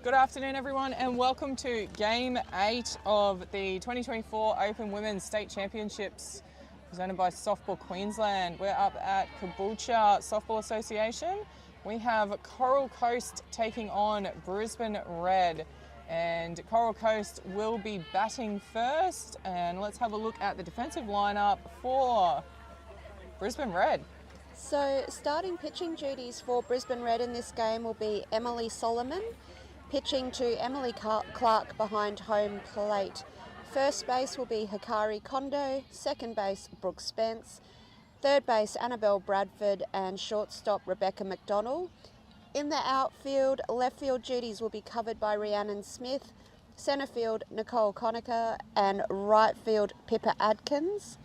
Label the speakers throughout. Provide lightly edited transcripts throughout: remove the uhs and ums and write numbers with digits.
Speaker 1: Good afternoon, everyone, and welcome to Game 8 of the 2024 Open Women's State Championships presented by Softball Queensland. We're up at Caboolture Softball Association. We have Coral Coast taking on Brisbane Red, and Coral Coast will be batting first. And let's have a look at the defensive lineup for Brisbane Red.
Speaker 2: So starting pitching duties for Brisbane Red in this game will be Emily Solomon, pitching to Emily Clark behind home plate. First base will be Hikari Kondo, second base Brooke Spence, third base Annabelle Bradford, and shortstop Rebecca McDonald. In the outfield, left field duties will be covered by Rhiannon Smith, centre field Nicole Conacher, and right field Pippa Adkins.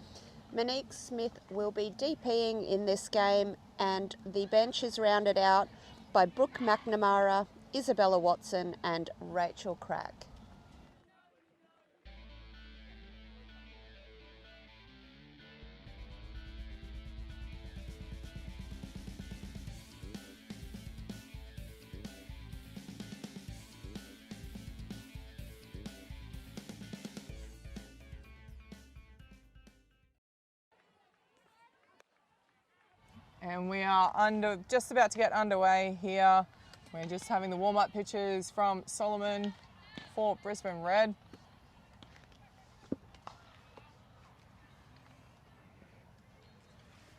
Speaker 2: Monique Smith will be DPing in this game, and the bench is rounded out by Brooke McNamara, Isabella Watson, and Rachel Crack.
Speaker 1: And we are just about to get underway here. We're just having the warm-up pitches from Solomon for Brisbane Red.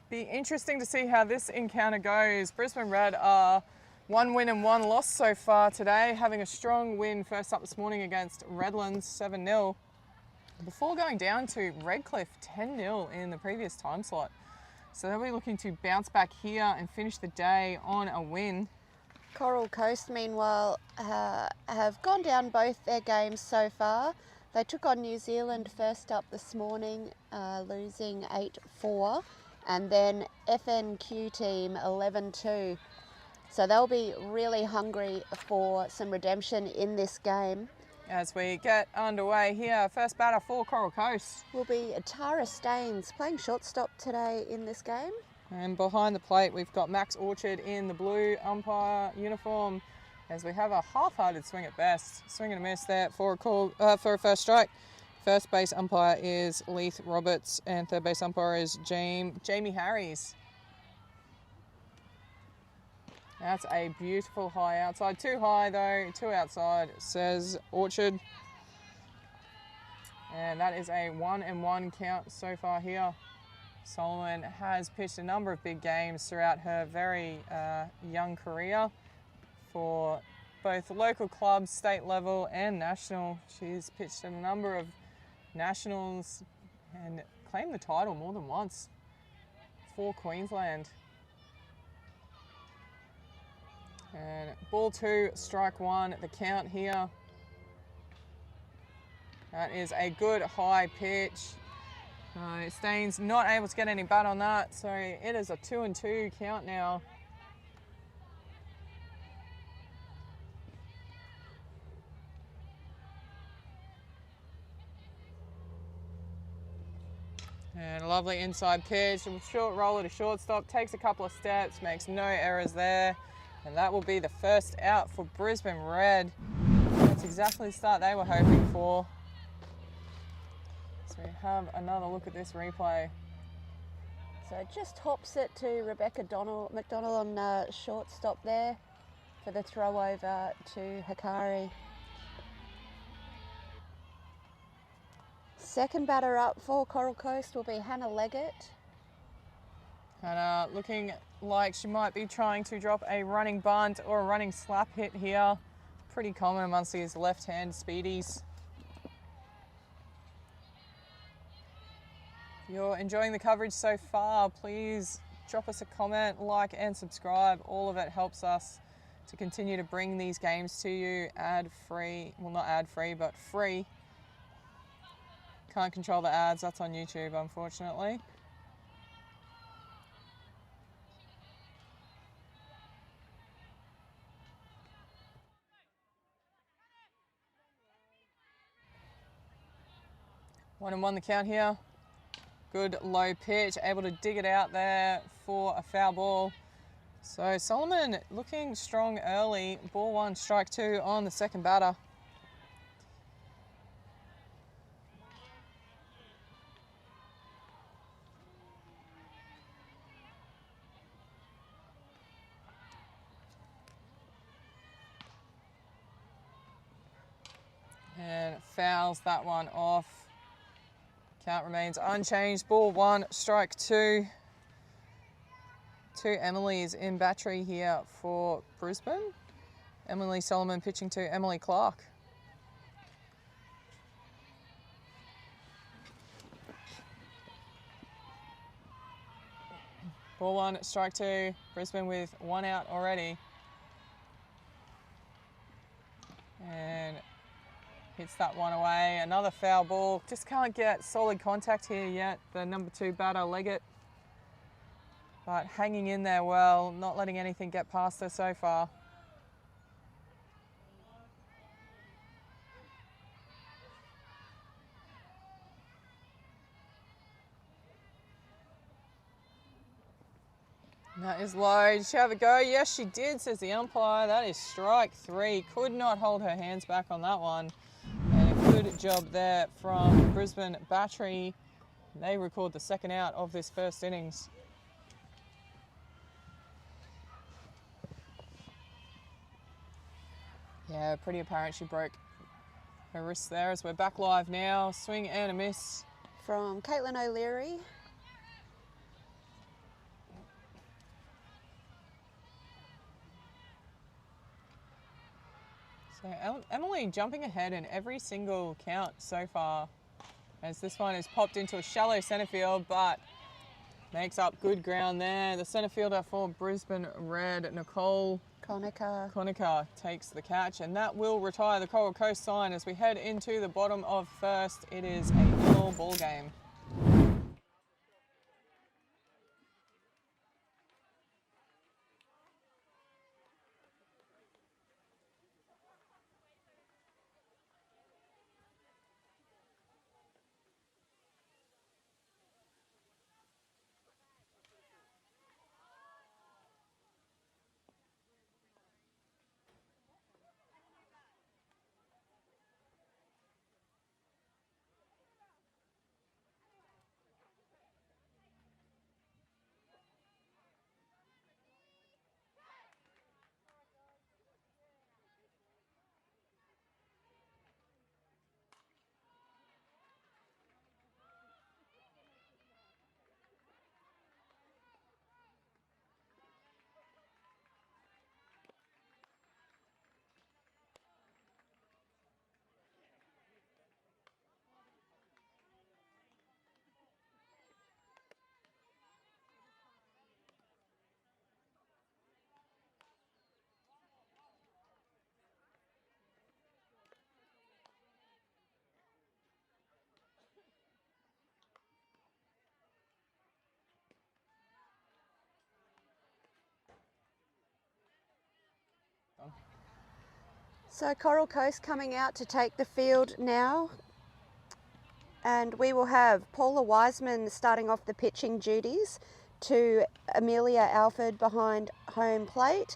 Speaker 1: Be interesting to see how this encounter goes. Brisbane Red are 1 win and 1 loss so far today, having a strong win first up this morning against Redlands 7-0, before going down to Redcliffe 10-0 in the previous time slot. So they'll be looking to bounce back here and finish the day on a win.
Speaker 2: Coral Coast, meanwhile, have gone down both their games so far. They took on New Zealand first up this morning, losing 8-4, and then FNQ team 11-2. So they'll be really hungry for some redemption in this game.
Speaker 1: As we get underway here, first batter for Coral Coast
Speaker 2: will be Tara Staines, playing shortstop today in this game.
Speaker 1: And behind the plate, we've got Max Orchard in the blue umpire uniform, as we have a half-hearted swing at best. Swing and a miss there for a first strike. First base umpire is Leith Roberts, and third base umpire is Jamie Harries. That's a beautiful high outside. Too high though, too outside, says Orchard. And that is a 1-1 count so far here. Solomon has pitched a number of big games throughout her very young career for both local clubs, state level and national. She's pitched in a number of nationals and claimed the title more than once for Queensland. And ball 2, strike 1, the count here. That is a good high pitch. Staines not able to get any bat on that, so it is a 2-2 count now. And a lovely inside pitch, a short roller to shortstop, takes a couple of steps, makes no errors there. And that will be the first out for Brisbane Red. That's exactly the start they were hoping for. So we have another look at this replay.
Speaker 2: So it just hops it to Rebecca McDonald on shortstop there for the throw over to Hikari. Second batter up for Coral Coast will be Hannah Leggett.
Speaker 1: Hannah looking like she might be trying to drop a running bunt or a running slap hit here. Pretty common amongst these left-hand speedies. If you're enjoying the coverage so far, please drop us a comment, like and subscribe. All of it helps us to continue to bring these games to you ad-free. Well, not ad-free, but free. Can't control the ads, that's on YouTube, unfortunately. One and one the count here. Good low pitch, able to dig it out there for a foul ball. So Solomon looking strong early. Ball 1, strike 2 on the second batter. And fouls that one off. Count remains unchanged. Ball 1, strike 2. 2 Emily's in battery here for Brisbane. Emily Solomon pitching to Emily Clark. Ball 1, strike 2. Brisbane with 1 out already. And hits that one away. Another foul ball. Just can't get solid contact here yet. The number 2 batter, Leggett. But hanging in there well, not letting anything get past her so far. That is low. Did she have a go? Yes, she did, says the umpire. That is strike 3. Could not hold her hands back on that one. And a good job there from Brisbane Battery. They record the second out of this first innings. Yeah, pretty apparent she broke her wrist there as we're back live now. Swing and a miss.
Speaker 2: From Caitlin O'Leary.
Speaker 1: So Emily jumping ahead in every single count so far, as this one has popped into a shallow centre field, but makes up good ground there. The centre fielder for Brisbane Red, Nicole Conacher, takes the catch, and that will retire the Coral Coast sign as we head into the bottom of first. It is a 0 ball game.
Speaker 2: So Coral Coast coming out to take the field now. And we will have Paula Wiseman starting off the pitching duties to Amelia Alford behind home plate.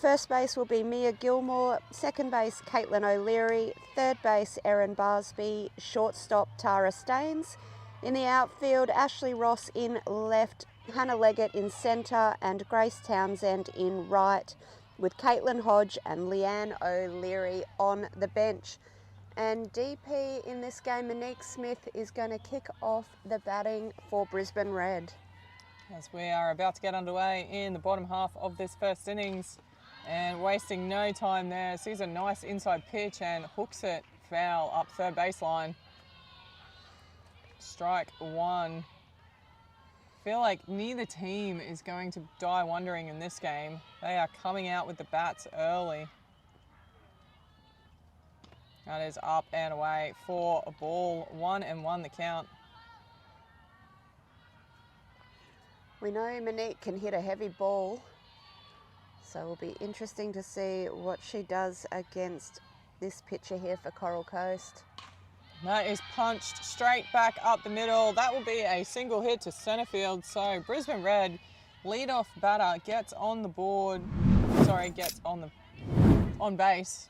Speaker 2: First base will be Mia Gilmore, second base Caitlin O'Leary, third base Erin Barsby, shortstop Tara Staines. In the outfield, Ashley Ross in left, Hannah Leggett in centre and Grace Townsend in right, with Caitlin Hodge and Leanne O'Leary on the bench. And DP in this game, Monique Smith, is going to kick off the batting for Brisbane Red.
Speaker 1: As we are about to get underway in the bottom half of this first innings, and wasting no time there, sees a nice inside pitch and hooks it foul up third baseline. Strike 1. Feel like neither team is going to die wondering in this game. They are coming out with the bats early. That is up and away for a ball. 1-1 the count.
Speaker 2: We know Monique can hit a heavy ball, so it'll be interesting to see what she does against this pitcher here for Coral Coast.
Speaker 1: That is punched straight back up the middle. That will be a single hit to centre field. So Brisbane Red Leadoff batter gets on the board. Sorry, gets on base.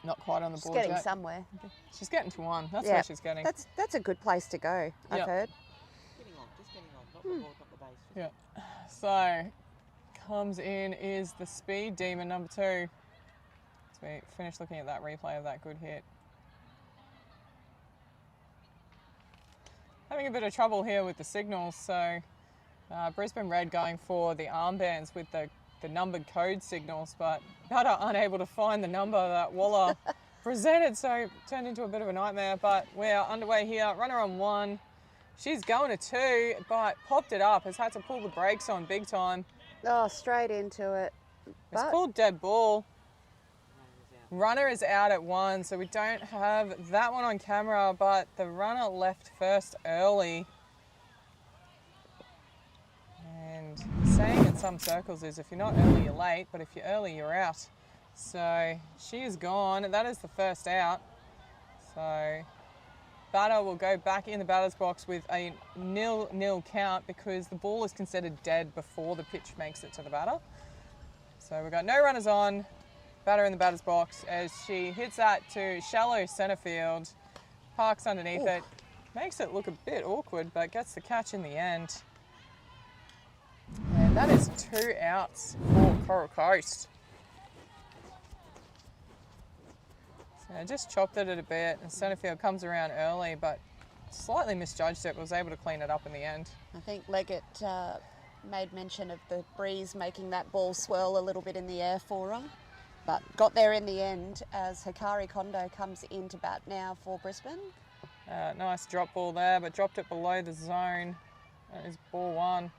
Speaker 1: Not quite on the board
Speaker 2: She's getting
Speaker 1: yet.
Speaker 2: somewhere.
Speaker 1: She's getting to one. That's where she's getting.
Speaker 2: That's a good place to go, I've heard.
Speaker 3: Just getting on. Not the ball, not the base.
Speaker 1: Yeah. So, comes in is the speed demon number 2. As we finish looking at that replay of that good hit. Having a bit of trouble here with the signals, so Brisbane Red going for the armbands with the numbered code signals, but Batter unable to find the number that Waller presented, so it turned into a bit of a nightmare. But we're underway here. Runner on 1. She's going to 2, but popped it up. Has had to pull the brakes on big time.
Speaker 2: Oh, straight into it.
Speaker 1: It's called dead ball. Runner is out at 1, so we don't have that one on camera, but the runner left first early. And the saying in some circles is if you're not early, you're late, but if you're early, you're out. So she is gone. That is the first out. So Batter will go back in the batter's box with a 0-0 count because the ball is considered dead before the pitch makes it to the batter. So we've got no runners on. Batter in the batter's box as she hits that to shallow centre field, parks underneath it, makes it look a bit awkward, but gets the catch in the end. And that is 2 outs for Coral Coast. So I just chopped it a bit, and centre field comes around early, but slightly misjudged it, was able to clean it up in the end.
Speaker 2: I think Leggett made mention of the breeze making that ball swirl a little bit in the air for her. But got there in the end as Hikari Kondo comes in to bat now for Brisbane.
Speaker 1: Nice drop ball there, but dropped it below the zone. That is ball 1.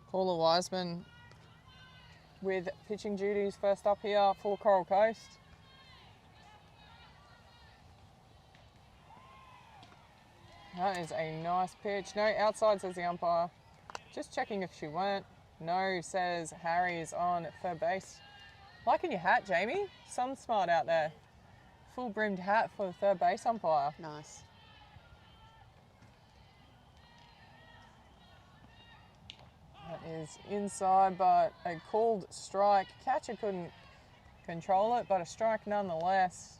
Speaker 1: Paula Wiseman with pitching duties first up here for Coral Coast. That is a nice pitch. No, outside, says the umpire. Just checking if she went. No, says Harry is on third base. Liking your hat, Jamie. Sun smart out there. Full brimmed hat for the third base umpire.
Speaker 2: Nice.
Speaker 1: That is inside, but a called strike. Catcher couldn't control it, but a strike nonetheless.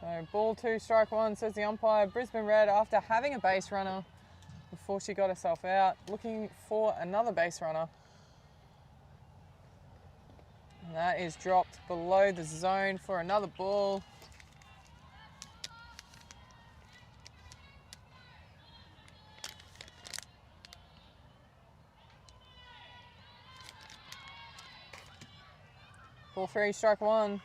Speaker 1: So ball 2, strike 1, says the umpire. Brisbane Red, after having a base runner before she got herself out, looking for another base runner. And that is dropped below the zone for another ball. Ball 3, strike 1.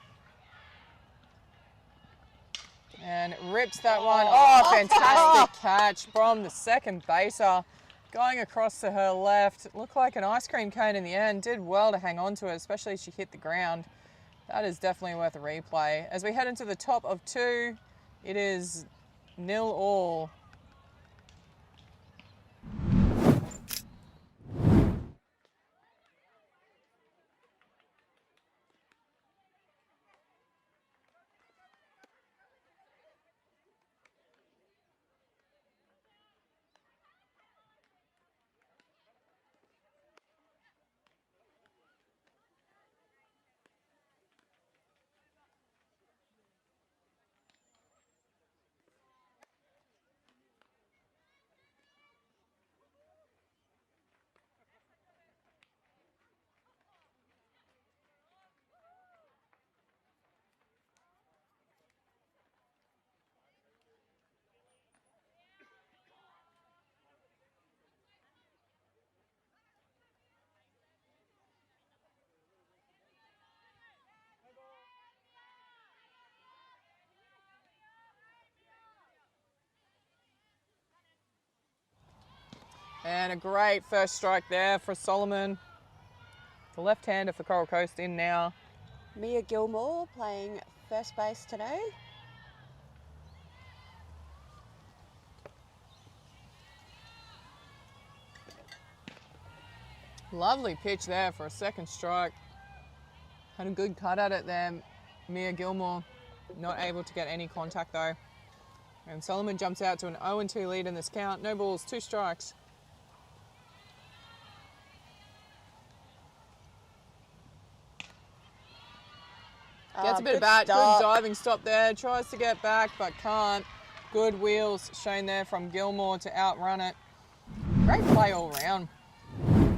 Speaker 1: And rips that one. Oh, fantastic catch from the second baser. Going across to her left. Looked like an ice cream cone in the end. Did well to hang on to it, especially as she hit the ground. That is definitely worth a replay. As we head into the top of 2, it is 0-0. And a great first strike there for Solomon. The left-hander for Coral Coast in now.
Speaker 2: Mia Gilmore playing first base today.
Speaker 1: Lovely pitch there for a second strike. Had a good cut at it there, Mia Gilmore. Not able to get any contact though. And Solomon jumps out to an 0-2 lead in this count. No balls, 2 strikes. Gets a bit of bat, good diving stop there. Tries to get back, but can't. Good wheels shown there from Gilmore to outrun it. Great play all round.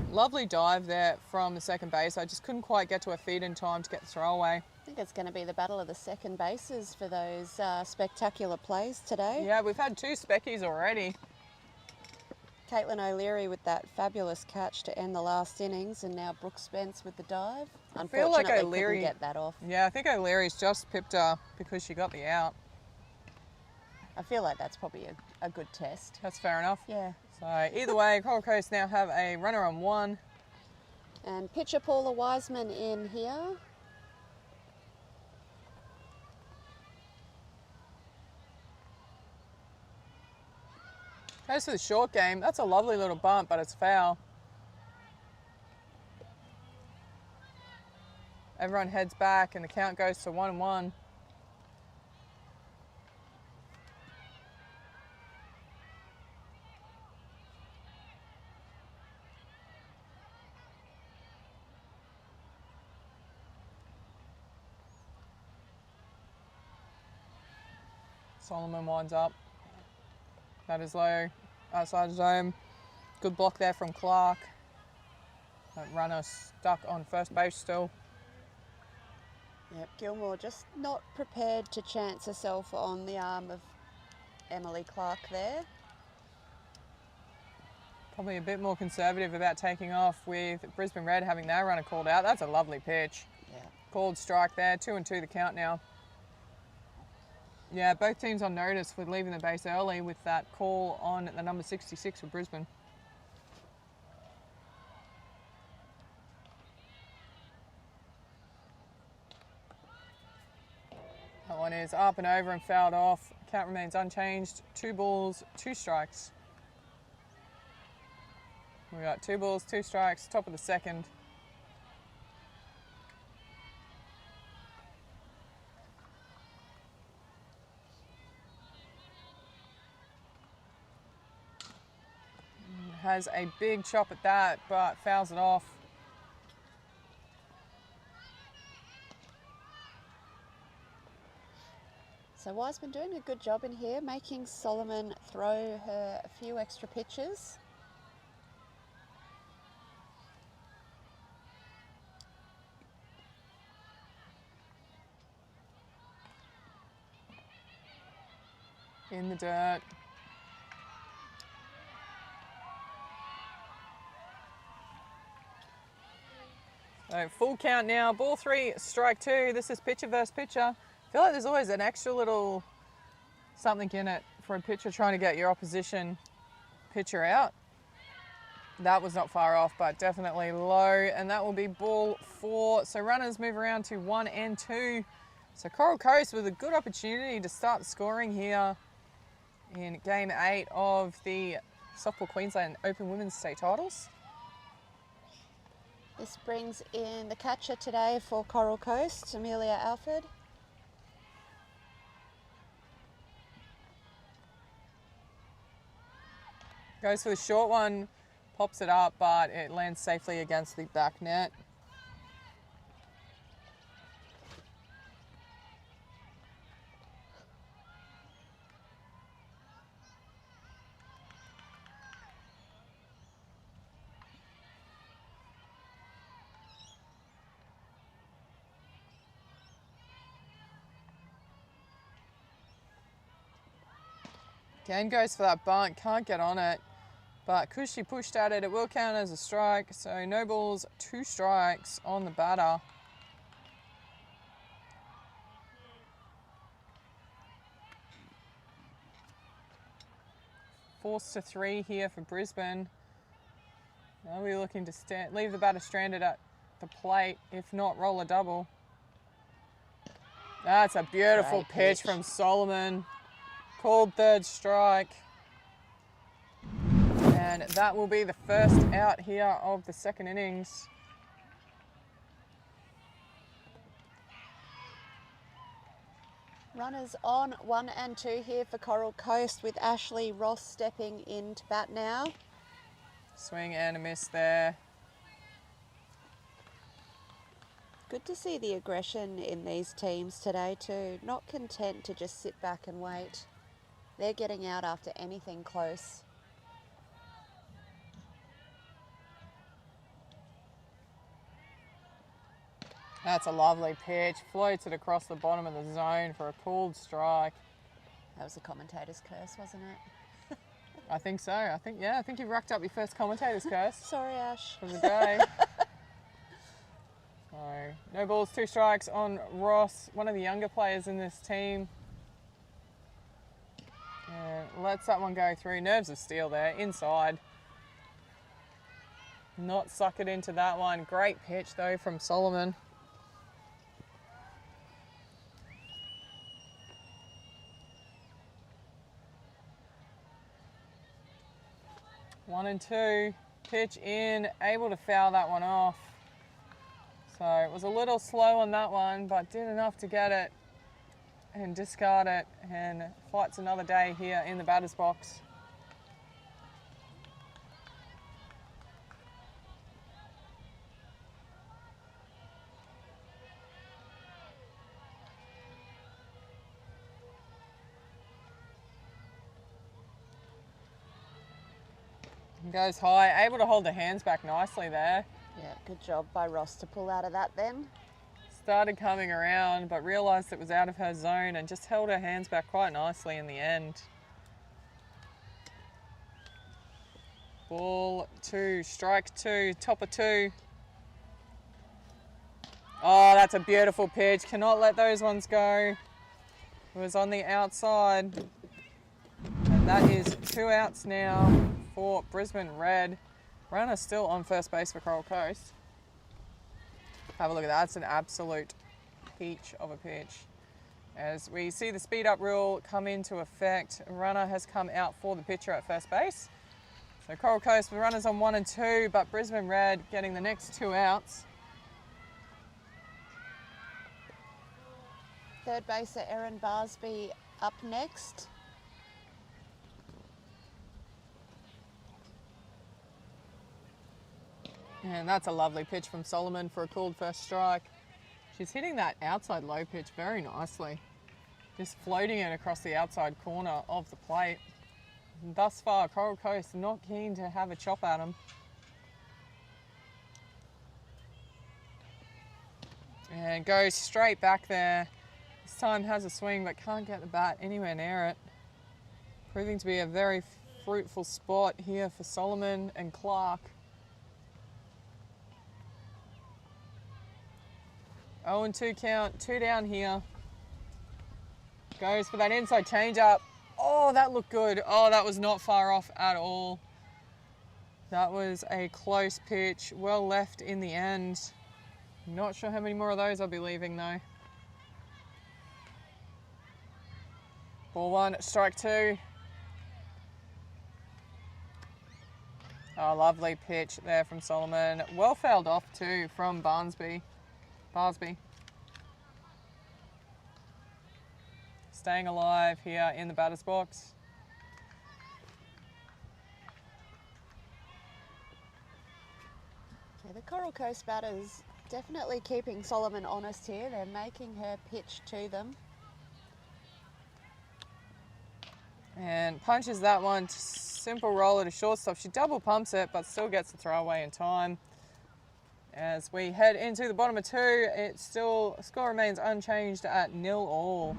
Speaker 1: Lovely dive there from the second base. I just couldn't quite get to her feet in time to get the throwaway.
Speaker 2: I think it's going to be the battle of the second bases for those spectacular plays today.
Speaker 1: Yeah, we've had 2 speckies already.
Speaker 2: Caitlin O'Leary with that fabulous catch to end the last innings, and now Brooke Spence with the dive. Unfortunately,
Speaker 1: like O'Leary
Speaker 2: couldn't get that off.
Speaker 1: Yeah, I think O'Leary's just pipped her because she got the out.
Speaker 2: I feel like that's probably a good test.
Speaker 1: That's fair enough.
Speaker 2: Yeah.
Speaker 1: So either way, Coral Coast now have a runner on 1.
Speaker 2: And pitcher Paula Wiseman in here.
Speaker 1: Goes for the short game. That's a lovely little bump, but it's foul. Everyone heads back and the count goes to 1-1. Solomon winds up. That is low, outside zone. Good block there from Clark. That runner stuck on first base still.
Speaker 2: Yep, Gilmore just not prepared to chance herself on the arm of Emily Clark there.
Speaker 1: Probably a bit more conservative about taking off with Brisbane Red having their runner called out. That's a lovely pitch.
Speaker 2: Yeah.
Speaker 1: Called strike there, 2-2 the count now. Yeah, both teams on notice with leaving the base early with that call on the number 66 for Brisbane. That one is up and over and fouled off. Count remains unchanged. 2 balls, 2 strikes. We got 2 balls, 2 strikes, top of the second. Has a big chop at that, but fouls it off.
Speaker 2: So Wiseman doing a good job in here, making Solomon throw her a few extra pitches.
Speaker 1: In the dirt. So full count now, ball 3, strike 2. This is pitcher versus pitcher. I feel like there's always an extra little something in it for a pitcher trying to get your opposition pitcher out. That was not far off, but definitely low, and that will be ball 4. So runners move around to 1 and 2. So Coral Coast with a good opportunity to start scoring here in game 8 of the Softball Queensland Open Women's State Titles.
Speaker 2: This brings in the catcher today for Coral Coast, Amelia Alford.
Speaker 1: Goes for the short one, pops it up, but it lands safely against the back net. Again goes for that bunt, can't get on it, but because she pushed at it, it will count as a strike. So no balls, 2 strikes on the batter. Forced to 3 here for Brisbane. Now we're looking to leave the batter stranded at the plate, if not roll a double. That's a beautiful pitch from Solomon. Called 3rd strike. And that will be the first out here of the second innings.
Speaker 2: Runners on 1 and 2 here for Coral Coast, with Ashley Ross stepping in to bat now.
Speaker 1: Swing and a miss there.
Speaker 2: Good to see the aggression in these teams today too. Not content to just sit back and wait. They're getting out after anything close.
Speaker 1: That's a lovely pitch. Floats it across the bottom of the zone for a called strike.
Speaker 2: That was the commentator's curse, wasn't it?
Speaker 1: I think so. I think you've racked up your first commentator's curse
Speaker 2: Sorry, Ash.
Speaker 1: for the day. So, no balls, 2 strikes on Ross, one of the younger players in this team. And lets that one go through. Nerves of steel there, inside. Not suck it into that one. Great pitch though from Solomon. One and 2, pitch in, able to foul that one off. So it was a little slow on that one, but did enough to get it and discard it, and fights another day here in the batter's box. Goes high, able to hold the hands back nicely there.
Speaker 2: Yeah, good job by Ross to pull out of that then.
Speaker 1: Started coming around, but realised it was out of her zone and just held her hands back quite nicely in the end. Ball 2, strike 2, top of 2. Oh, that's a beautiful pitch. Cannot let those ones go. It was on the outside. And that is 2 outs now for Brisbane Red. Runner still on first base for Coral Coast. Have a look at that. That's an absolute peach of a pitch. As we see the speed up rule come into effect, runner has come out for the pitcher at first base. So Coral Coast with runners on 1 and 2, but Brisbane Red getting the next 2 outs.
Speaker 2: Third baser Erin Barsby up next.
Speaker 1: And that's a lovely pitch from Solomon for a called first strike. She's hitting that outside low pitch very nicely. Just floating it across the outside corner of the plate. And thus far, Coral Coast not keen to have a chop at them. And goes straight back there. This time has a swing but can't get the bat anywhere near it. Proving to be a very fruitful spot here for Solomon and Clark. 0-2 count, 2 down here. Goes for that inside changeup. Oh, that looked good. Oh, that was not far off at all. That was a close pitch, well left in the end. Not sure how many more of those I'll be leaving though. Ball 1, strike 2. Oh, lovely pitch there from Solomon. Well fouled off too from Barsby. Staying alive here in the batter's box.
Speaker 2: Yeah, the Coral Coast batters definitely keeping Solomon honest here. They're making her pitch to them.
Speaker 1: And punches that one, simple roller to shortstop. She double pumps it, but still gets the throw away in time. As we head into the bottom of 2, it still, score remains unchanged at 0-all.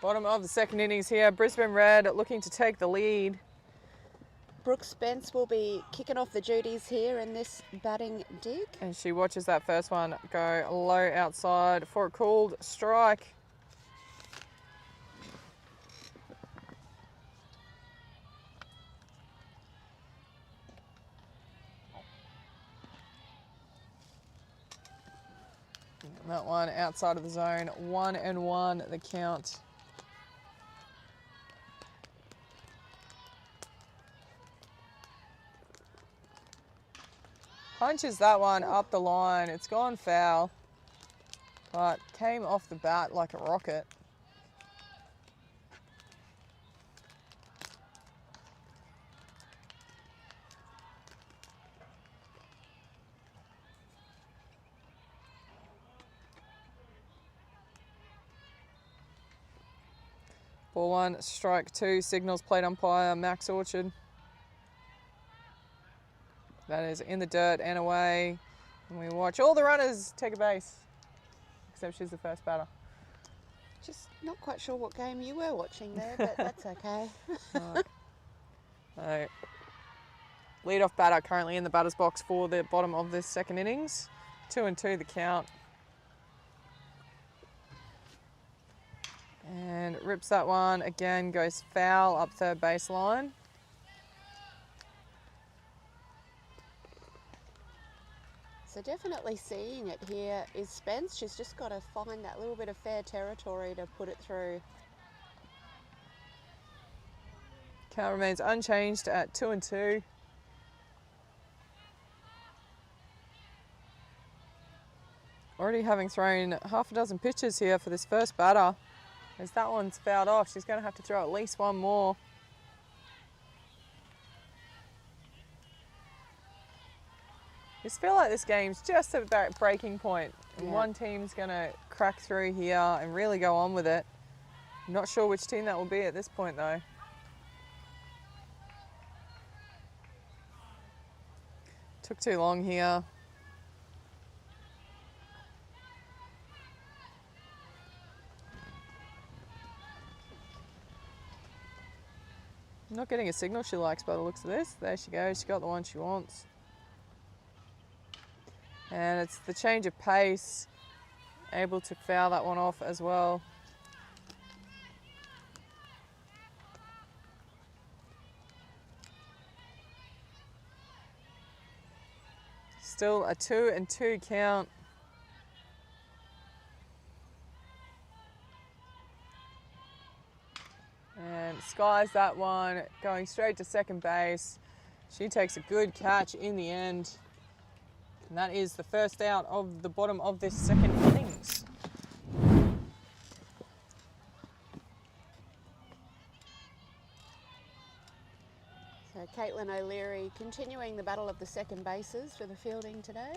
Speaker 1: Bottom of the second innings here. Brisbane Red looking to take the lead.
Speaker 2: Brooke Spence will be kicking off the duties here in this batting dig.
Speaker 1: And she watches that first one go low outside for a called strike. That one outside of the zone. 1-1 the count. Punches that one up the line. It's gone foul, but came off the bat like a rocket. Ball one, strike two, signals plate umpire Max Orchard. That is in the dirt and away. And we watch all the runners take a base, except she's the first batter.
Speaker 2: Just not quite sure what game you were watching there, but that's okay.
Speaker 1: So, lead-off batter currently in the batter's box for the bottom of this second innings. 2-2 the count. And rips that one, again goes foul up third baseline.
Speaker 2: So definitely seeing it here is Spence. She's just got to find that little bit of fair territory to put it through.
Speaker 1: Count remains unchanged at 2-2. Already having thrown half a dozen pitches here for this first batter. As that one's fouled off, she's going to have to throw at least one more. I just feel like this game's just at that breaking point. And one team's going to crack through here and really go on with it. I'm not sure which team that will be at this point though. Took too long here. Not getting a signal she likes by the looks of this. There she goes, she got the one she wants. And it's the change of pace, able to foul that one off as well. Still a 2-2 count. And skies that one, going straight to second base. She takes a good catch in the end. And that is the first out of the bottom of this second innings.
Speaker 2: So Caitlin O'Leary continuing the battle of the second bases for the fielding today.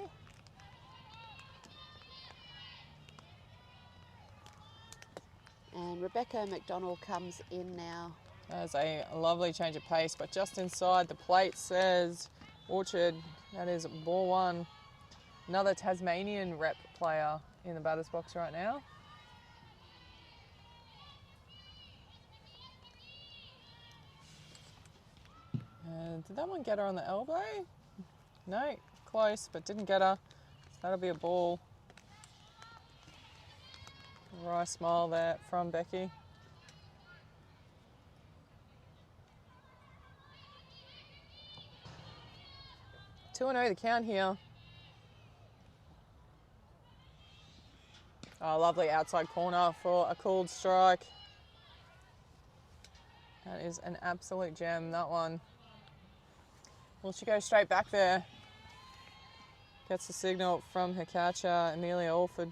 Speaker 2: And Rebecca McDonald comes in now.
Speaker 1: That's a lovely change of pace, but just inside the plate says Orchard. That is ball one. Another Tasmanian rep player in the batter's box right now. And did that one get her on the elbow? No, close, but didn't get her. That'll be a ball. Wry smile there from Becky. Two and 0 the count here. Oh, lovely outside corner for a called strike. That is an absolute gem, that one. Will she go straight back there? Gets the signal from her catcher, Amelia Alford.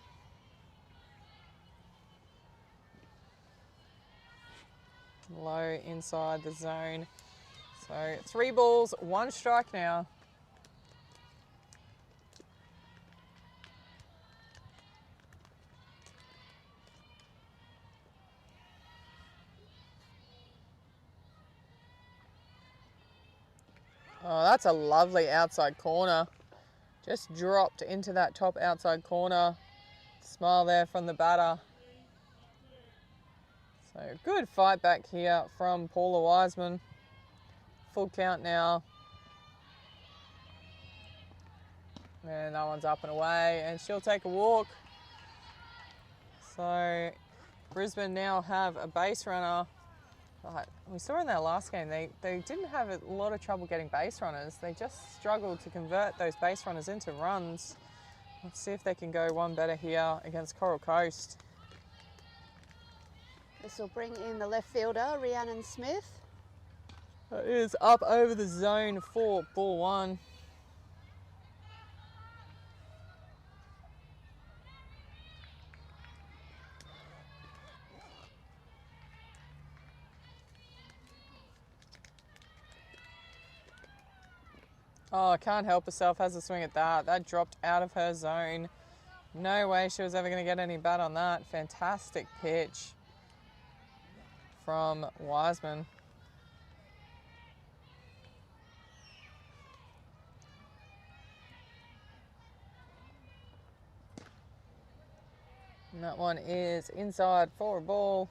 Speaker 1: Low inside the zone. So 3 balls, 1 strike now. Oh, that's a lovely outside corner. Just dropped into that top outside corner. Smile there from the batter. So So good fight back here from Paula Wiseman. Full count now. And that one's up and away, and she'll take a walk. So Brisbane now have a base runner. But we saw in their last game, they didn't have a lot of trouble getting base runners. They just struggled to convert those base runners into runs. Let's see if they can go one better here against Coral Coast.
Speaker 2: This will bring in the left fielder, Rhiannon Smith.
Speaker 1: It is up over the zone for ball one. Oh, can't help herself, has a swing at that. That dropped out of her zone. No way she was ever going to get any bat on that. Fantastic pitch from Wiseman. And that one is inside for a ball.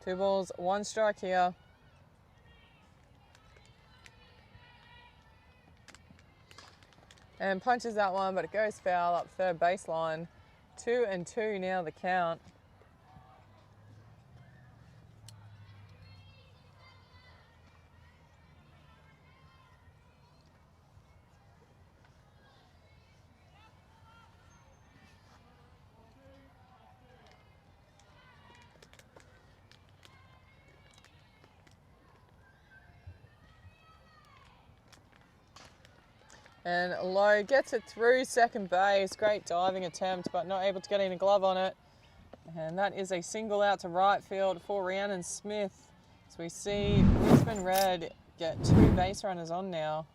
Speaker 1: Two balls, one strike here. And punches that one, but it goes foul up third baseline. 2-2 now the count. And Lowe gets it through second base. Great diving attempt, but not able to get any glove on it. And that is a single out to right field for Rhiannon Smith. So we see Brisbane Red get two base runners on now.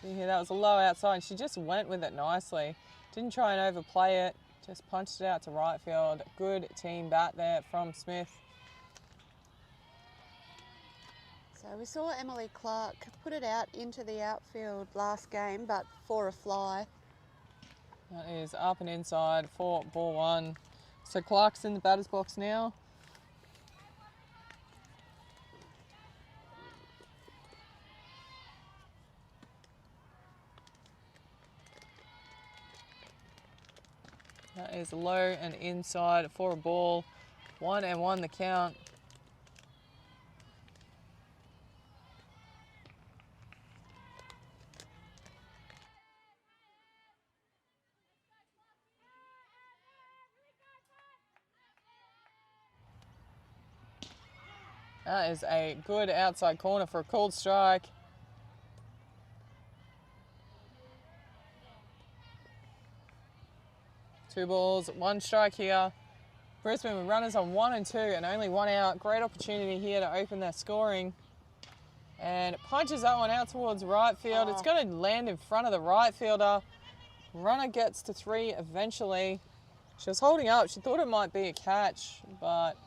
Speaker 1: See here, that was a low outside. She just went with it nicely. Didn't try and overplay it. Just punched it out to right field. Good team bat there from Smith.
Speaker 2: So we saw Emily Clark put it out into the outfield last game, but for a fly.
Speaker 1: That is up and inside for ball one. So Clark's in the batter's box now. That is low and inside for a ball. 1-1 the count. That is a good outside corner for a called strike. Two balls, one strike here. Brisbane with runners on 1 and 2 and only one out. Great opportunity here to open their scoring. And punches that one out towards right field. It's going to land in front of the right fielder. Runner gets to 3 eventually. She was holding up. She thought it might be a catch, but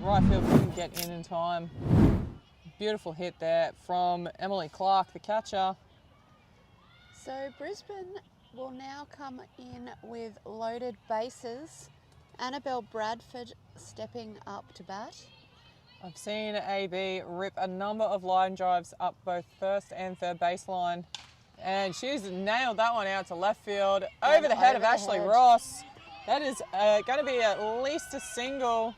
Speaker 1: right field couldn't get in time. Beautiful hit there from Emily Clark, the catcher.
Speaker 2: So Brisbane will now come in with loaded bases. Annabelle Bradford stepping up to bat.
Speaker 1: I've seen AB rip a number of line drives up both first and third baseline. And she's nailed that one out to left field, over the head of Ashley Ross. That is going to be at least a single.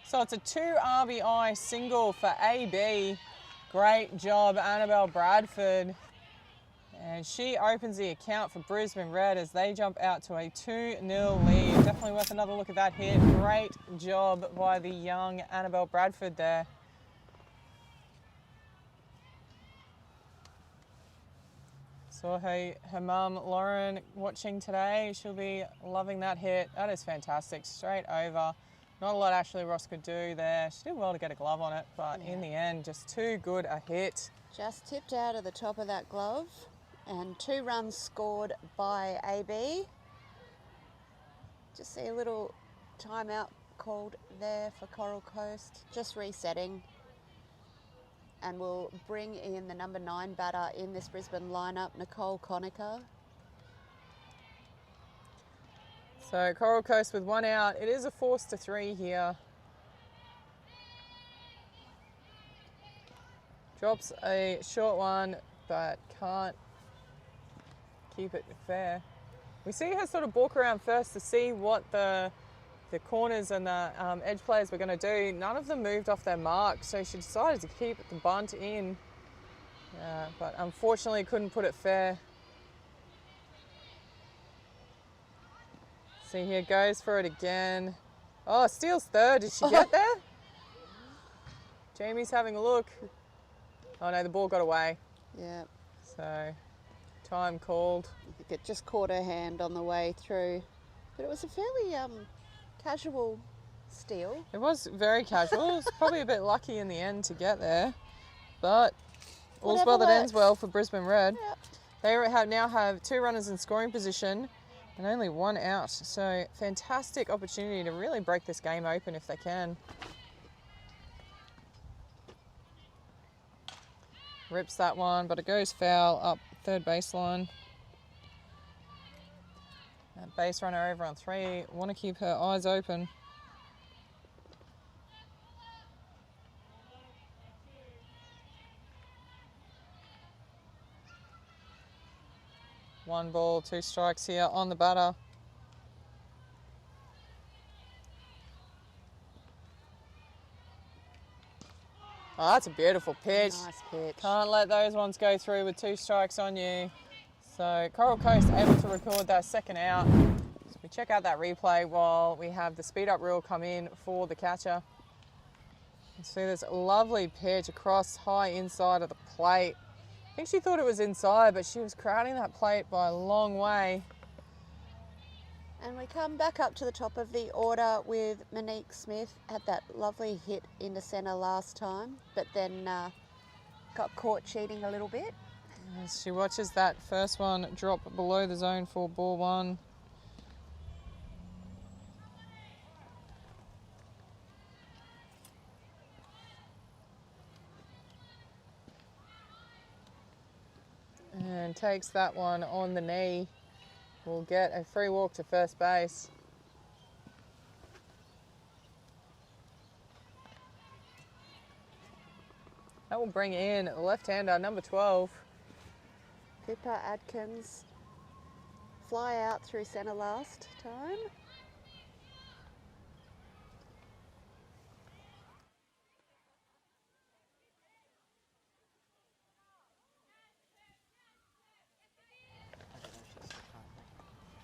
Speaker 1: So it's a 2 RBI single for AB. Great job, Annabelle Bradford. And she opens the account for Brisbane Red as they jump out to a 2-0 lead. Definitely worth another look at that hit. Great job by the young Annabelle Bradford there. Saw her mum, Lauren, watching today. She'll be loving that hit. That is fantastic. Straight over. Not a lot Ashley Ross could do there. She did well to get a glove on it, but in the end, just too good a hit.
Speaker 2: Just tipped out of the top of that glove. And 2 runs scored by AB. Just see a little timeout called there for Coral Coast. Just resetting. and we'll bring in the number 9 batter in this Brisbane lineup, Nicole Conacher.
Speaker 1: So Coral Coast with 1 out. It is a force to 3 here. Drops a short one, but can't keep it fair. We see her sort of balk around first to see what the corners and the edge players were going to do. None of them moved off their mark, so she decided to keep the bunt in, but unfortunately couldn't put it fair. See, here goes for it again. Oh, Steele's third. Did she get there? Jamie's having a look. Oh no, the ball got away.
Speaker 2: Yeah.
Speaker 1: So, time called.
Speaker 2: I think it just caught her hand on the way through. But it was a fairly casual steal.
Speaker 1: It was very casual. It was probably a bit lucky in the end to get there. But all's well that ends well for Brisbane Red.
Speaker 2: Yep.
Speaker 1: They now have 2 runners in scoring position and only 1 out. So, fantastic opportunity to really break this game open if they can. Rips that one, but it goes foul up third baseline. That base runner over on 3. Want to keep her eyes open. One ball, 2 strikes here on the batter. Oh, that's a beautiful pitch.
Speaker 2: Nice pitch.
Speaker 1: Can't let those ones go through with 2 strikes on you. So Coral Coast able to record that second out. So we check out that replay while we have the speed up rule come in for the catcher. You see this lovely pitch across high inside of the plate. I think she thought it was inside, but she was crowding that plate by a long way.
Speaker 2: And we come back up to the top of the order with Monique Smith. Had that lovely hit into centre last time, but then got caught cheating a little bit.
Speaker 1: As she watches that first one drop below the zone for ball 1. And takes that one on the knee. Will get a free walk to first base. That will bring in the left-hander, number 12.
Speaker 2: Pippa Atkins fly out through centre last time.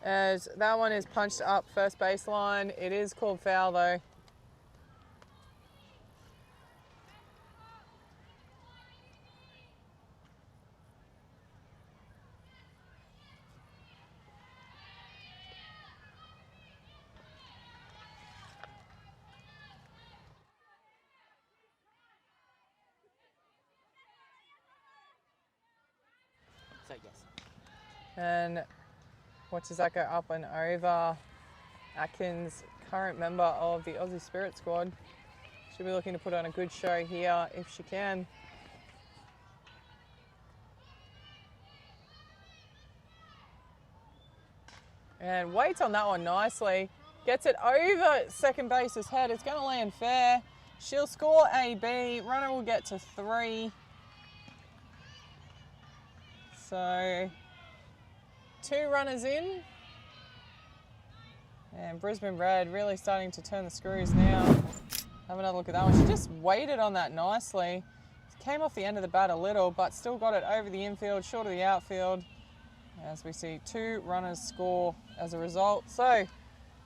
Speaker 1: As that one is punched up first baseline. It is called foul though.
Speaker 3: So yes.
Speaker 1: And watches that go up and over. Atkins, current member of the Aussie Spirit squad. She'll be looking to put on a good show here if she can. And waits on that one nicely. Gets it over second base's head. It's going to land fair. She'll score AB. Runner will get to 3. So 2 runners in. And Brisbane Red really starting to turn the screws now. Have another look at that one. She just waited on that nicely. Came off the end of the bat a little, but still got it over the infield, short of the outfield. As we see 2 runners score as a result. So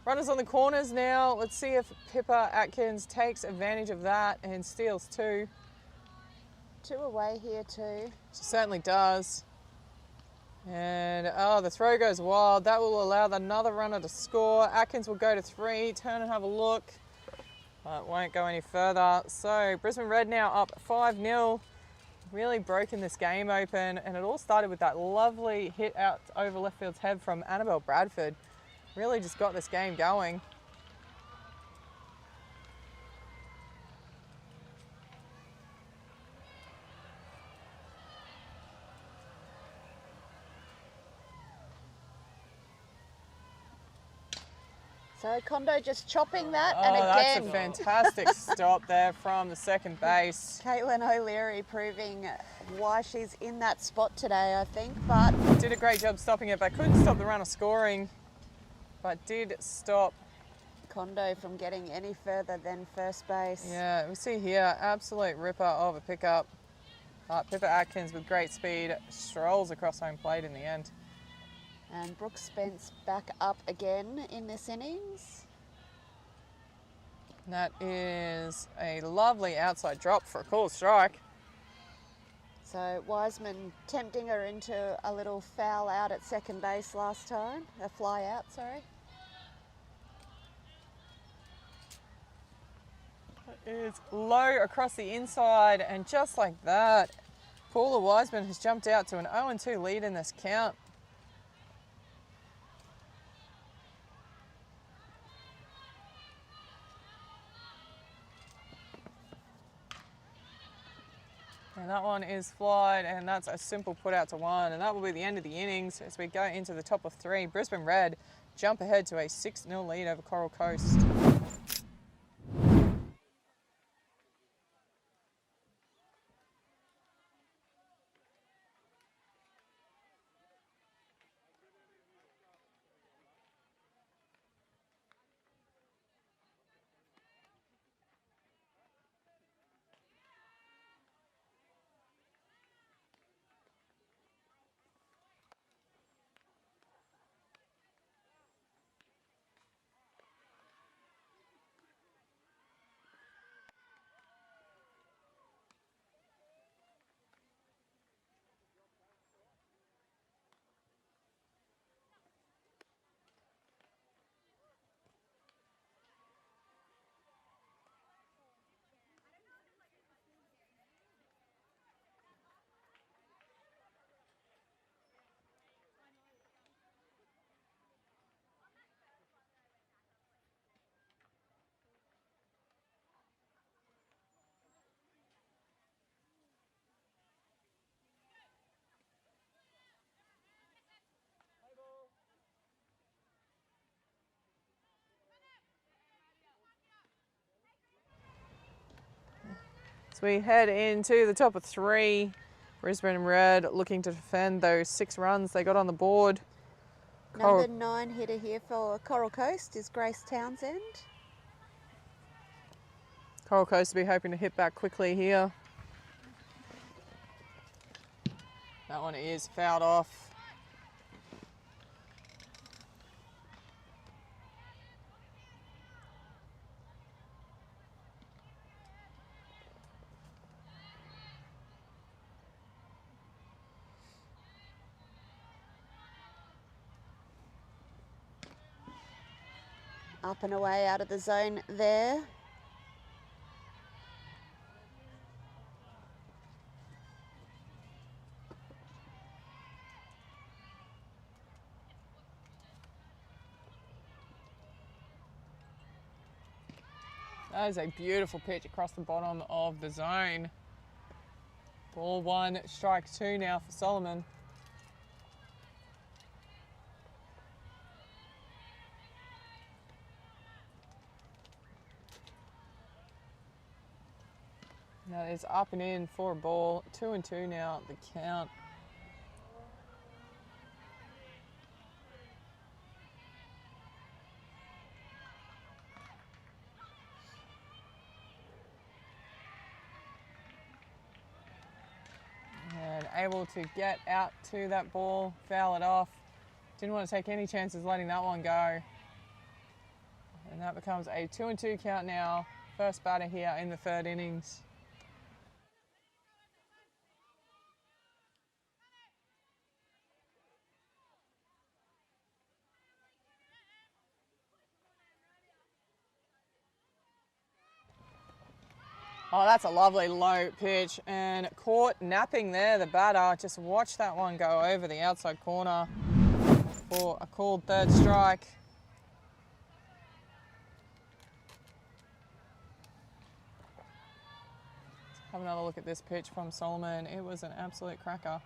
Speaker 1: runners on the corners now. Let's see if Pippa Atkins takes advantage of that and steals 2.
Speaker 2: 2 away here too.
Speaker 1: She certainly does. And oh, the throw goes wild. That will allow another runner to score. Atkins will go to 3, turn and have a look, but won't go any further. So Brisbane Red now up 5-0. Really broken this game open, and it all started with that lovely hit out over left field's head from Annabelle Bradford. Really just got this game going.
Speaker 2: So Kondo just chopping that,
Speaker 1: Oh,
Speaker 2: and
Speaker 1: that's
Speaker 2: again,
Speaker 1: a fantastic stop there from the second base.
Speaker 2: Caitlin O'Leary proving why she's in that spot today, I think, but
Speaker 1: Did a great job stopping it, but couldn't stop the runner scoring, but did stop.
Speaker 2: Kondo from getting any further than first base.
Speaker 1: Yeah, we see here, absolute ripper of a pickup. Pippa Atkins with great speed strolls across home plate in the end.
Speaker 2: And Brooke Spence back up again in this innings.
Speaker 1: And that is a lovely outside drop for a cool strike.
Speaker 2: So Wiseman tempting her into a little foul out at second base last time, a fly out, sorry.
Speaker 1: Is low across the inside, and just like that, Paula Wiseman has jumped out to an 0-2 lead in this count. And that one is flied, and that's a simple put out to one, and that will be the end of the innings as we go into the top of three. Brisbane Red jump ahead to a 6-0 lead over Coral Coast. So we head into the top of three. Brisbane Red looking to defend those 6 runs they got on the board.
Speaker 2: Number 9 hitter here for Coral Coast is Grace Townsend.
Speaker 1: Coral Coast will be hoping to hit back quickly here. That one is fouled off.
Speaker 2: Up and away out of the zone there.
Speaker 1: That is a beautiful pitch across the bottom of the zone. Ball 1, strike 2 now for Solomon. That is up and in for a ball. 2-2 now, the count. And able to get out to that ball, foul it off. Didn't want to take any chances letting that one go. And that becomes a 2-2 count now. First batter here in the 3rd innings. Oh, that's a lovely low pitch, and caught napping there, the batter. Just watch that one go over the outside corner for a called 3rd strike. Let's have another look at this pitch from Solomon. It was an absolute cracker.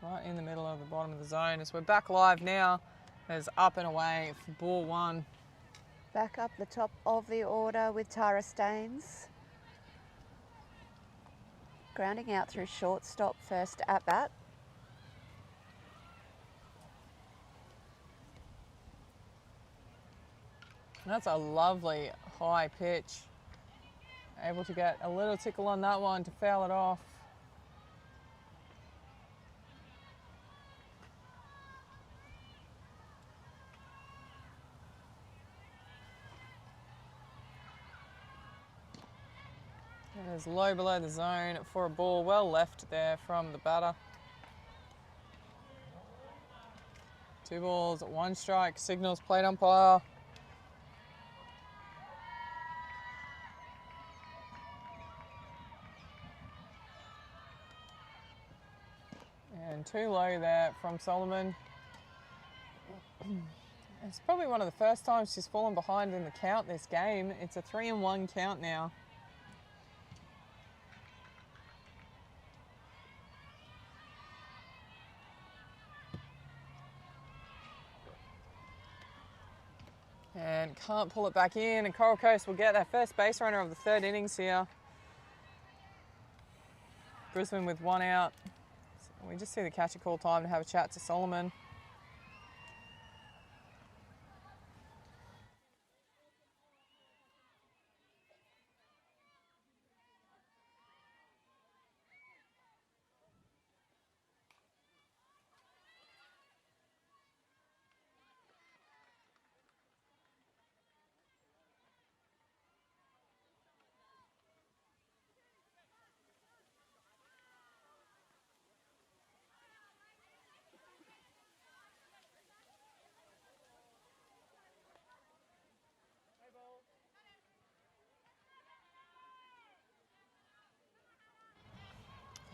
Speaker 1: Right in the middle of the bottom of the zone as we're back live now There's up and away for ball one.
Speaker 2: Back up the top of the order with Tara Staines. Grounding out through shortstop first at bat.
Speaker 1: That's a lovely high pitch. Able to get a little tickle on that one to foul it off. It is low below the zone for a ball. Well left there from the batter. 2 balls, 1 strike. Signals plate umpire. And too low there from Solomon. It's probably one of the first times she's fallen behind in the count this game. It's a 3-1 count now. And can't pull it back in, and Coral Coast will get their first base runner of the 3rd innings here. Brisbane with 1 out. So we just see the catcher call time to have a chat to Solomon.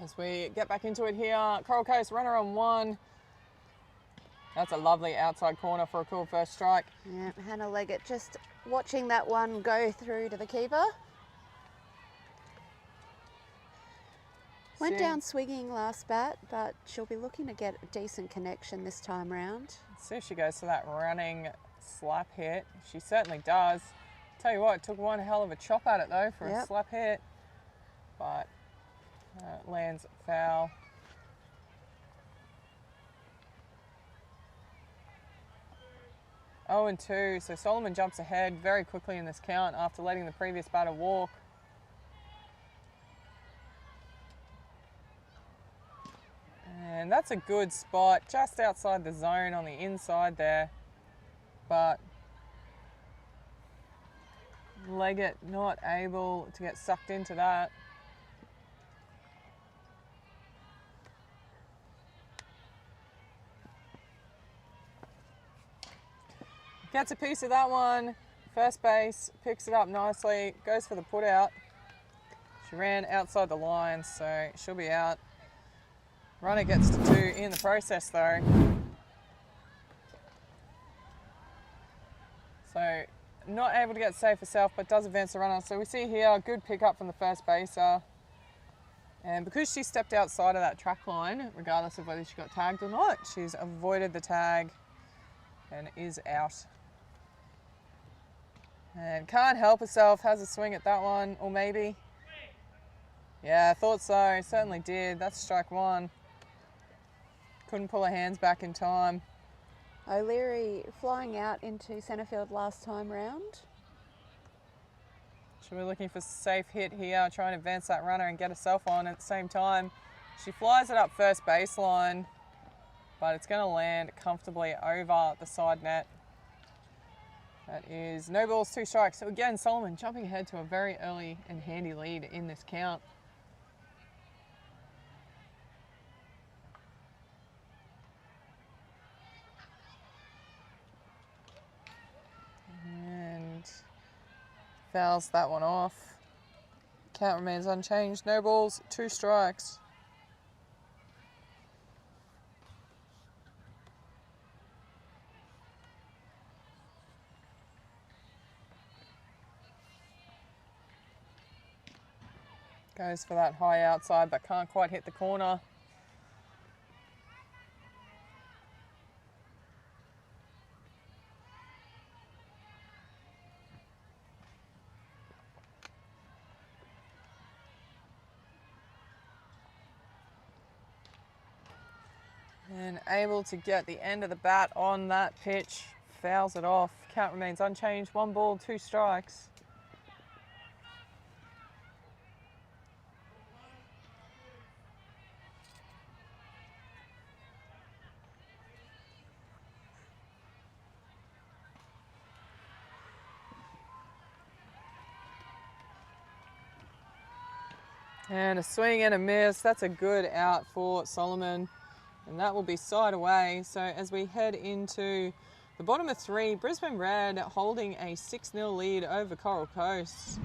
Speaker 1: As we get back into it here, Coral Coast runner on 1. That's a lovely outside corner for a cool first strike.
Speaker 2: Yeah, Hannah Leggett just watching that one go through to the keeper. Went down swinging last bat, but she'll be looking to get a decent connection this time round.
Speaker 1: Let's see if she goes for that running slap hit. She certainly does. Tell you what, it took one hell of a chop at it though for a slap hit, but lands foul. Oh, and 2, so Solomon jumps ahead very quickly in this count after letting the previous batter walk. And that's a good spot, just outside the zone on the inside there. But Leggett not able to get sucked into that. Gets a piece of that one. First base, picks it up nicely, goes for the put out. She ran outside the line, so she'll be out. Runner gets to 2 in the process though. So not able to get safe herself, but does advance the runner. So we see here, good pickup from the first baser. And because she stepped outside of that track line, regardless of whether she got tagged or not, she's avoided the tag and is out. And can't help herself, has a swing at that one, or maybe. Yeah, I thought so, certainly did. That's strike 1. Couldn't pull her hands back in time.
Speaker 2: O'Leary flying out into centre field last time round.
Speaker 1: She'll be looking for a safe hit here, trying to advance that runner and get herself on at the same time. She flies it up first baseline, but it's going to land comfortably over the side net. That is no balls, 2 strikes. So again, Solomon jumping ahead to a very early and handy lead in this count. And fouls that one off. Count remains unchanged. No balls, 2 strikes. Goes for that high outside, but can't quite hit the corner. And able to get the end of the bat on that pitch. Fouls it off. Count remains unchanged. 1 ball, 2 strikes. And a swing and a miss. That's a good out for Solomon. And that will be side away. So as we head into the bottom of 3, Brisbane Red holding a 6-0 lead over Coral Coast.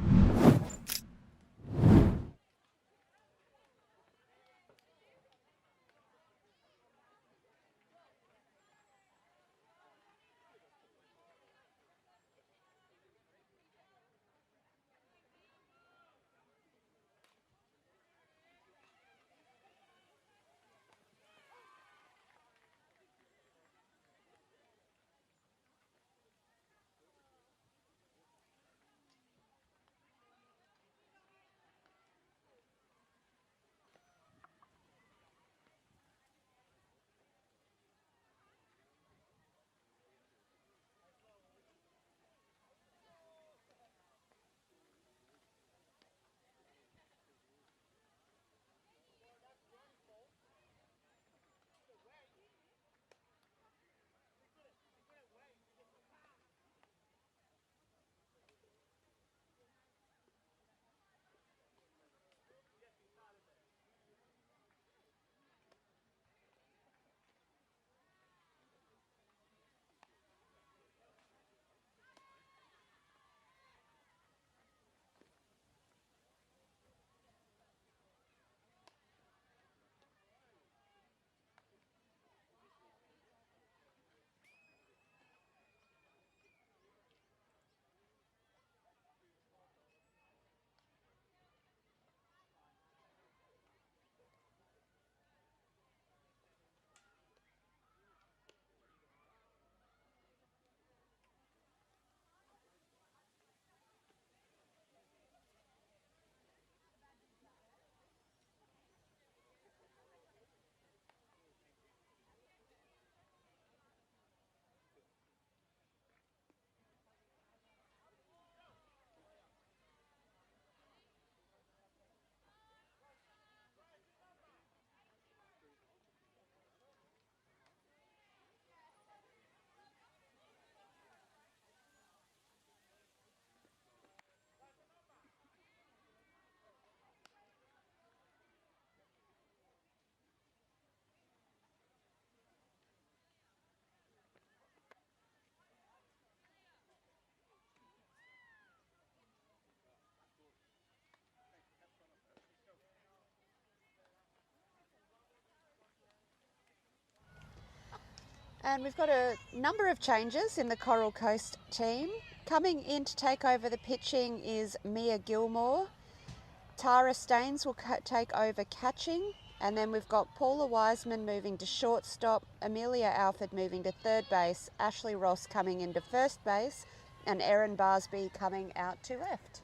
Speaker 2: And we've got a number of changes in the Coral Coast team. Coming in to take over the pitching is Mia Gilmore. Tara Staines will take over catching. And then we've got Paula Wiseman moving to shortstop, Amelia Alford moving to third base, Ashley Ross coming into first base, and Erin Barsby coming out to left.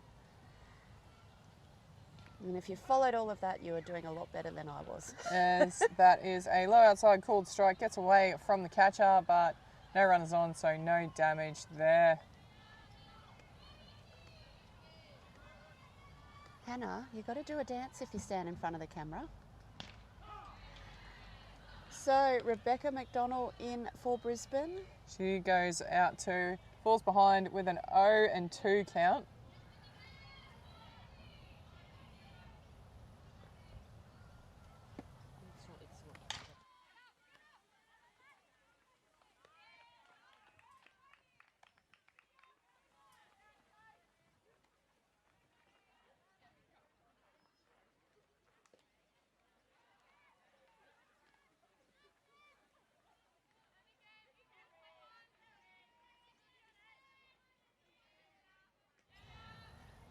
Speaker 2: And if you followed all of that, you were doing a lot better than I was.
Speaker 1: As that is a low outside called strike, gets away from the catcher, but no runners on, so no damage there.
Speaker 2: Hannah, you've got to do a dance if you stand in front of the camera. So Rebecca McDonald in for Brisbane.
Speaker 1: She goes out to, falls behind with an 0-2 count.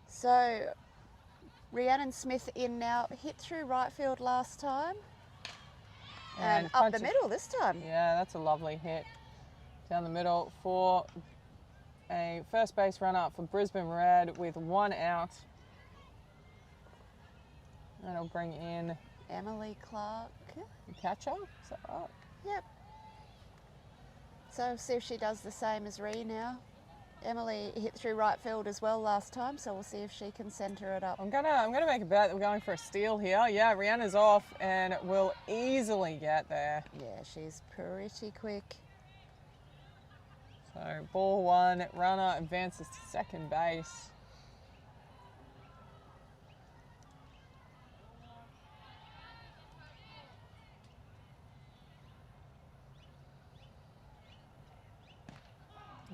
Speaker 2: So Rhiannon Smith in now, hit through right field last time and up the middle this time.
Speaker 1: Yeah, that's a lovely hit down the middle for a first base runner for Brisbane Red with 1 out. And it'll bring in
Speaker 2: Emily Clark.
Speaker 1: the catcher, is that right?
Speaker 2: Yep. So see if she does the same as Ree now. Emily hit through right field as well last time, so we'll see if she can centre it up.
Speaker 1: I'm gonna make a bet that we're going for a steal here. Yeah, Rihanna's off and will easily get there.
Speaker 2: Yeah, she's pretty quick.
Speaker 1: So ball one, runner advances to second base.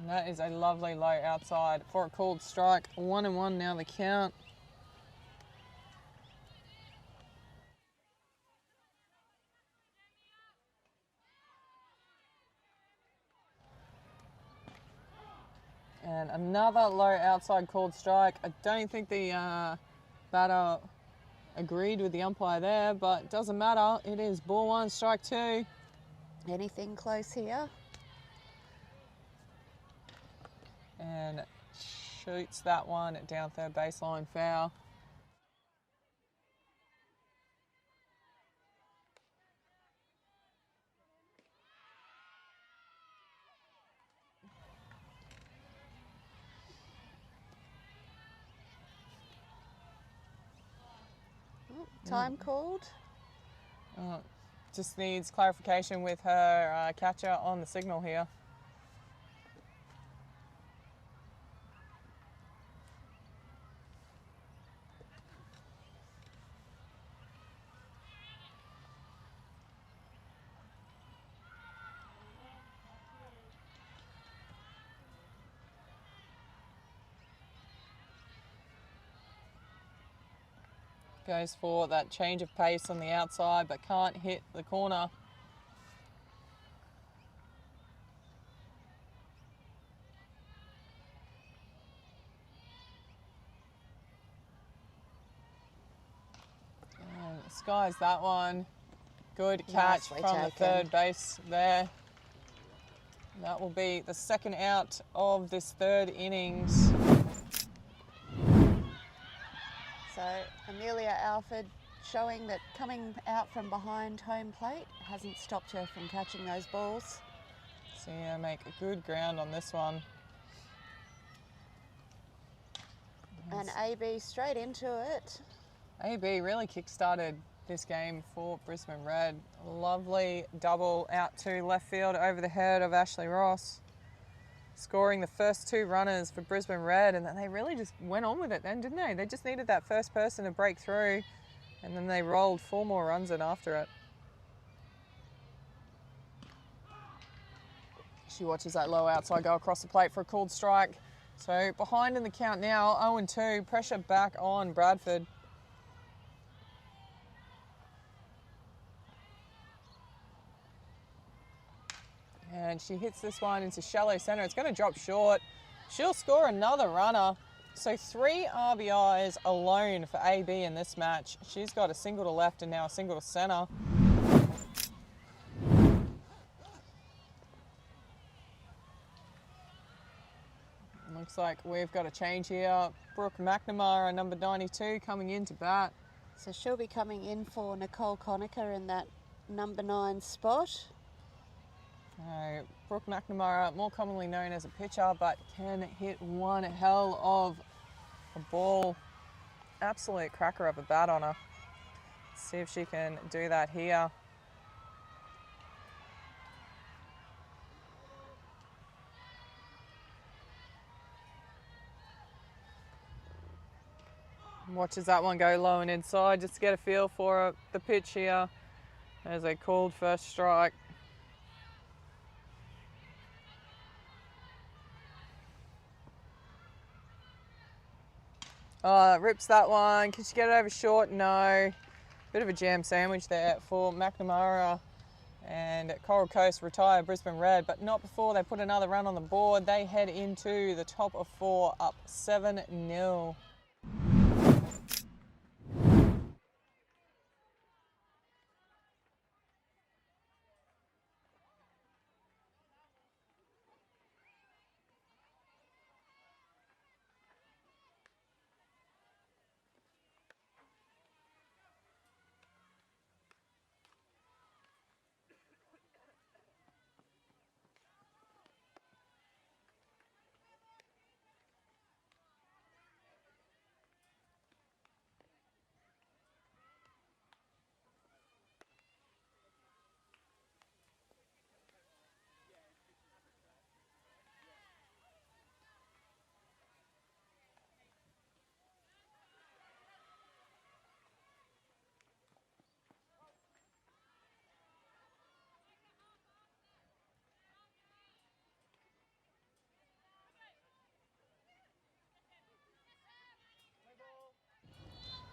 Speaker 1: And that is a lovely low outside for a called strike. 1-1 now the count. And another low outside called strike. I don't think the batter agreed with the umpire there, but it doesn't matter. It is ball one, strike two.
Speaker 2: Anything close here?
Speaker 1: And shoots that one down third baseline, foul.
Speaker 2: Time called.
Speaker 1: Just needs clarification with her catcher on the signal here. Goes for that change of pace on the outside, but can't hit the corner. And skies that one. Good catch
Speaker 2: Nicely
Speaker 1: from the
Speaker 2: taken.
Speaker 1: third base there. That will be the second out of this third innings.
Speaker 2: So Amelia Alford showing that coming out from behind home plate hasn't stopped her from catching those balls.
Speaker 1: So yeah, make a good ground on this one.
Speaker 2: And AB straight into it.
Speaker 1: AB really kick-started this game for Brisbane Red. Lovely double out to left field over the head of Ashley Ross, scoring the first two runners for Brisbane Red, and then they really just went on with it then, didn't they? They just needed that first person to break through, and then they rolled 4 more runs in after it. She watches that low outside go across the plate for a called strike. So behind in the count now, 0-2, pressure back on Bradford. And she hits this one into shallow centre. It's going to drop short. She'll score another runner. So 3 RBIs alone for AB in this match. She's got a single to left and now a single to centre. Looks like we've got a change here. Brooke McNamara, number 92, coming in to bat.
Speaker 2: So she'll be coming in for Nicole Conacher in that number 9 spot.
Speaker 1: Brooke McNamara, more commonly known as a pitcher, but can hit one hell of a ball. Absolute cracker of a bat on her. Let's see if she can do that here. Watches that one go low and inside just to get a feel for the pitch here. There's a called first strike. Rips that one. Can she get it over short? No. Bit of a jam sandwich there for McNamara. And Coral Coast retire Brisbane Red, but not before they put another run on the board. They head into the top of 4, up 7-0.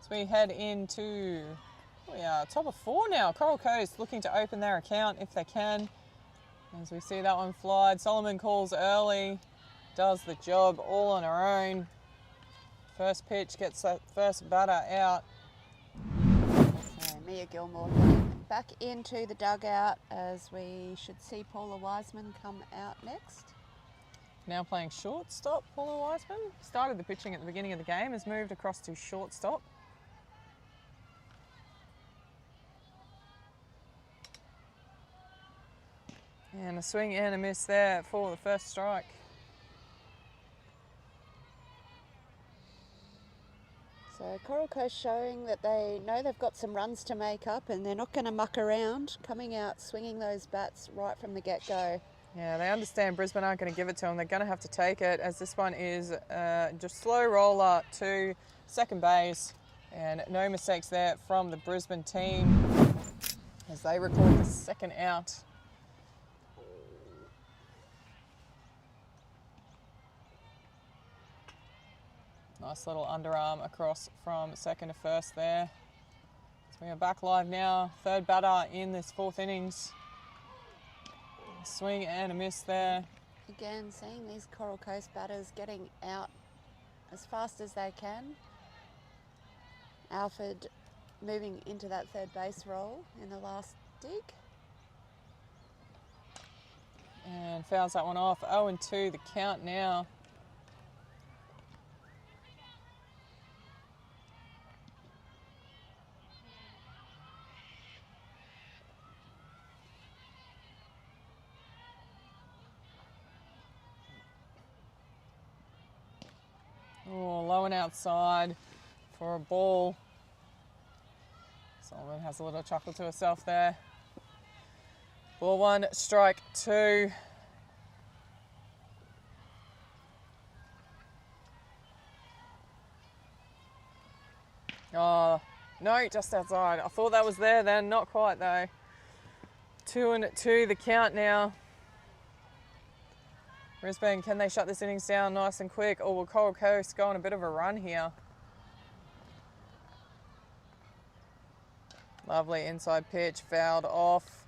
Speaker 1: As we head into, we are top of 4 now. Coral Coast looking to open their account if they can. As we see that one fly, Solomon calls early, does the job all on her own. First pitch gets that first batter out.
Speaker 2: So Mia Gilmore heading back into the dugout as we should see Paula Wiseman come out next.
Speaker 1: Now playing shortstop, Paula Wiseman. Started the pitching at the beginning of the game, has moved across to shortstop. And a swing and a miss there for the first strike.
Speaker 2: So Coral Coast showing that they know they've got some runs to make up and they're not going to muck around, coming out swinging those bats right from the get-go.
Speaker 1: Yeah, they understand Brisbane aren't going to give it to them. They're going to have to take it, as this one is just slow roller to second base. And no mistakes there from the Brisbane team as they record the second out. Nice little underarm across from second to first there. So we are back live now. Third batter in this fourth innings. Swing and a miss there.
Speaker 2: Again, seeing these Coral Coast batters getting out as fast as they can. Alford moving into that third base role in the last dig.
Speaker 1: And fouls that one off. 0-2 the count now. Oh, low and outside for a ball. Solomon has a little chuckle to herself there. Ball 1, strike 2. Oh, no, just outside. I thought that was there then, not quite though. 2-2 the count now. Brisbane, can they shut this innings down nice and quick, or will Coral Coast go on a bit of a run here? Lovely inside pitch, fouled off.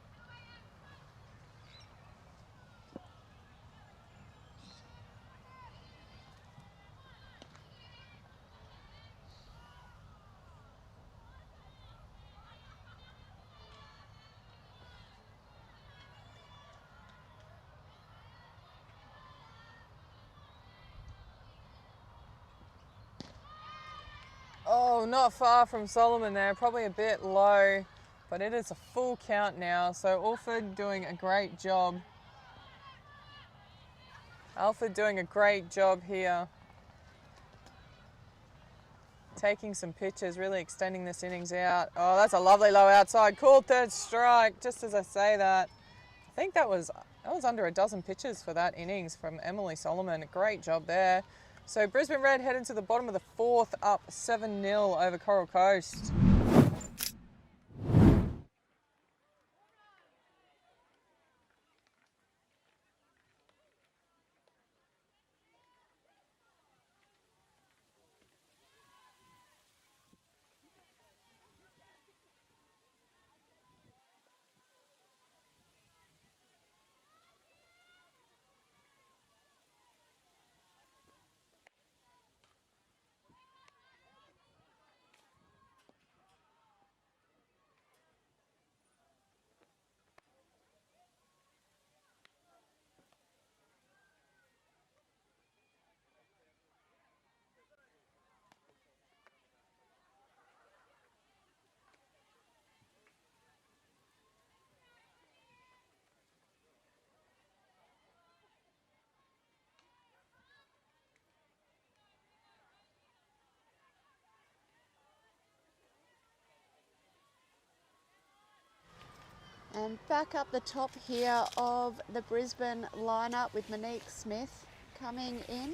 Speaker 1: Oh, not far from Solomon there, probably a bit low, but it is a full count now. So Alford doing a great job. Alford doing a great job here. Taking some pitches, really extending this innings out. Oh, that's a lovely low outside. Cool third strike, just as I say that. I think that was under a dozen pitches for that innings from Emily Solomon. Great job there. So Brisbane Red head into the bottom of the fourth, up 7-0 over Coral Coast.
Speaker 2: And back up the top here of the Brisbane lineup with Monique Smith coming in.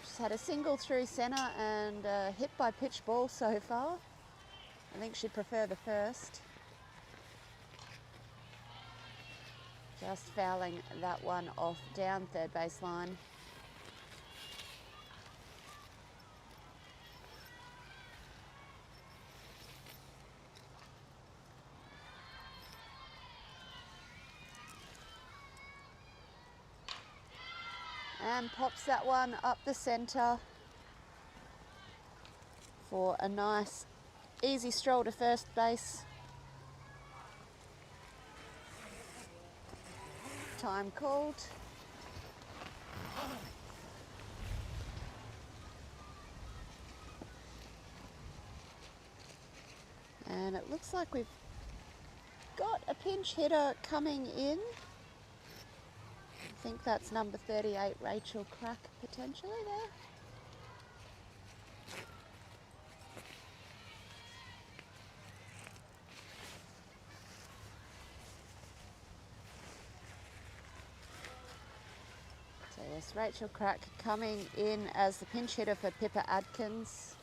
Speaker 2: She's had a single through centre and a hit by pitch ball so far. I think she'd prefer the first. Just fouling that one off down third baseline. And pops that one up the centre for a nice easy stroll to first base. Time called. And it looks like we've got a pinch hitter coming in. I think that's number 38, Rachel Crack, potentially there. So yes, Rachel Crack coming in as the pinch hitter for Pippa Adkins.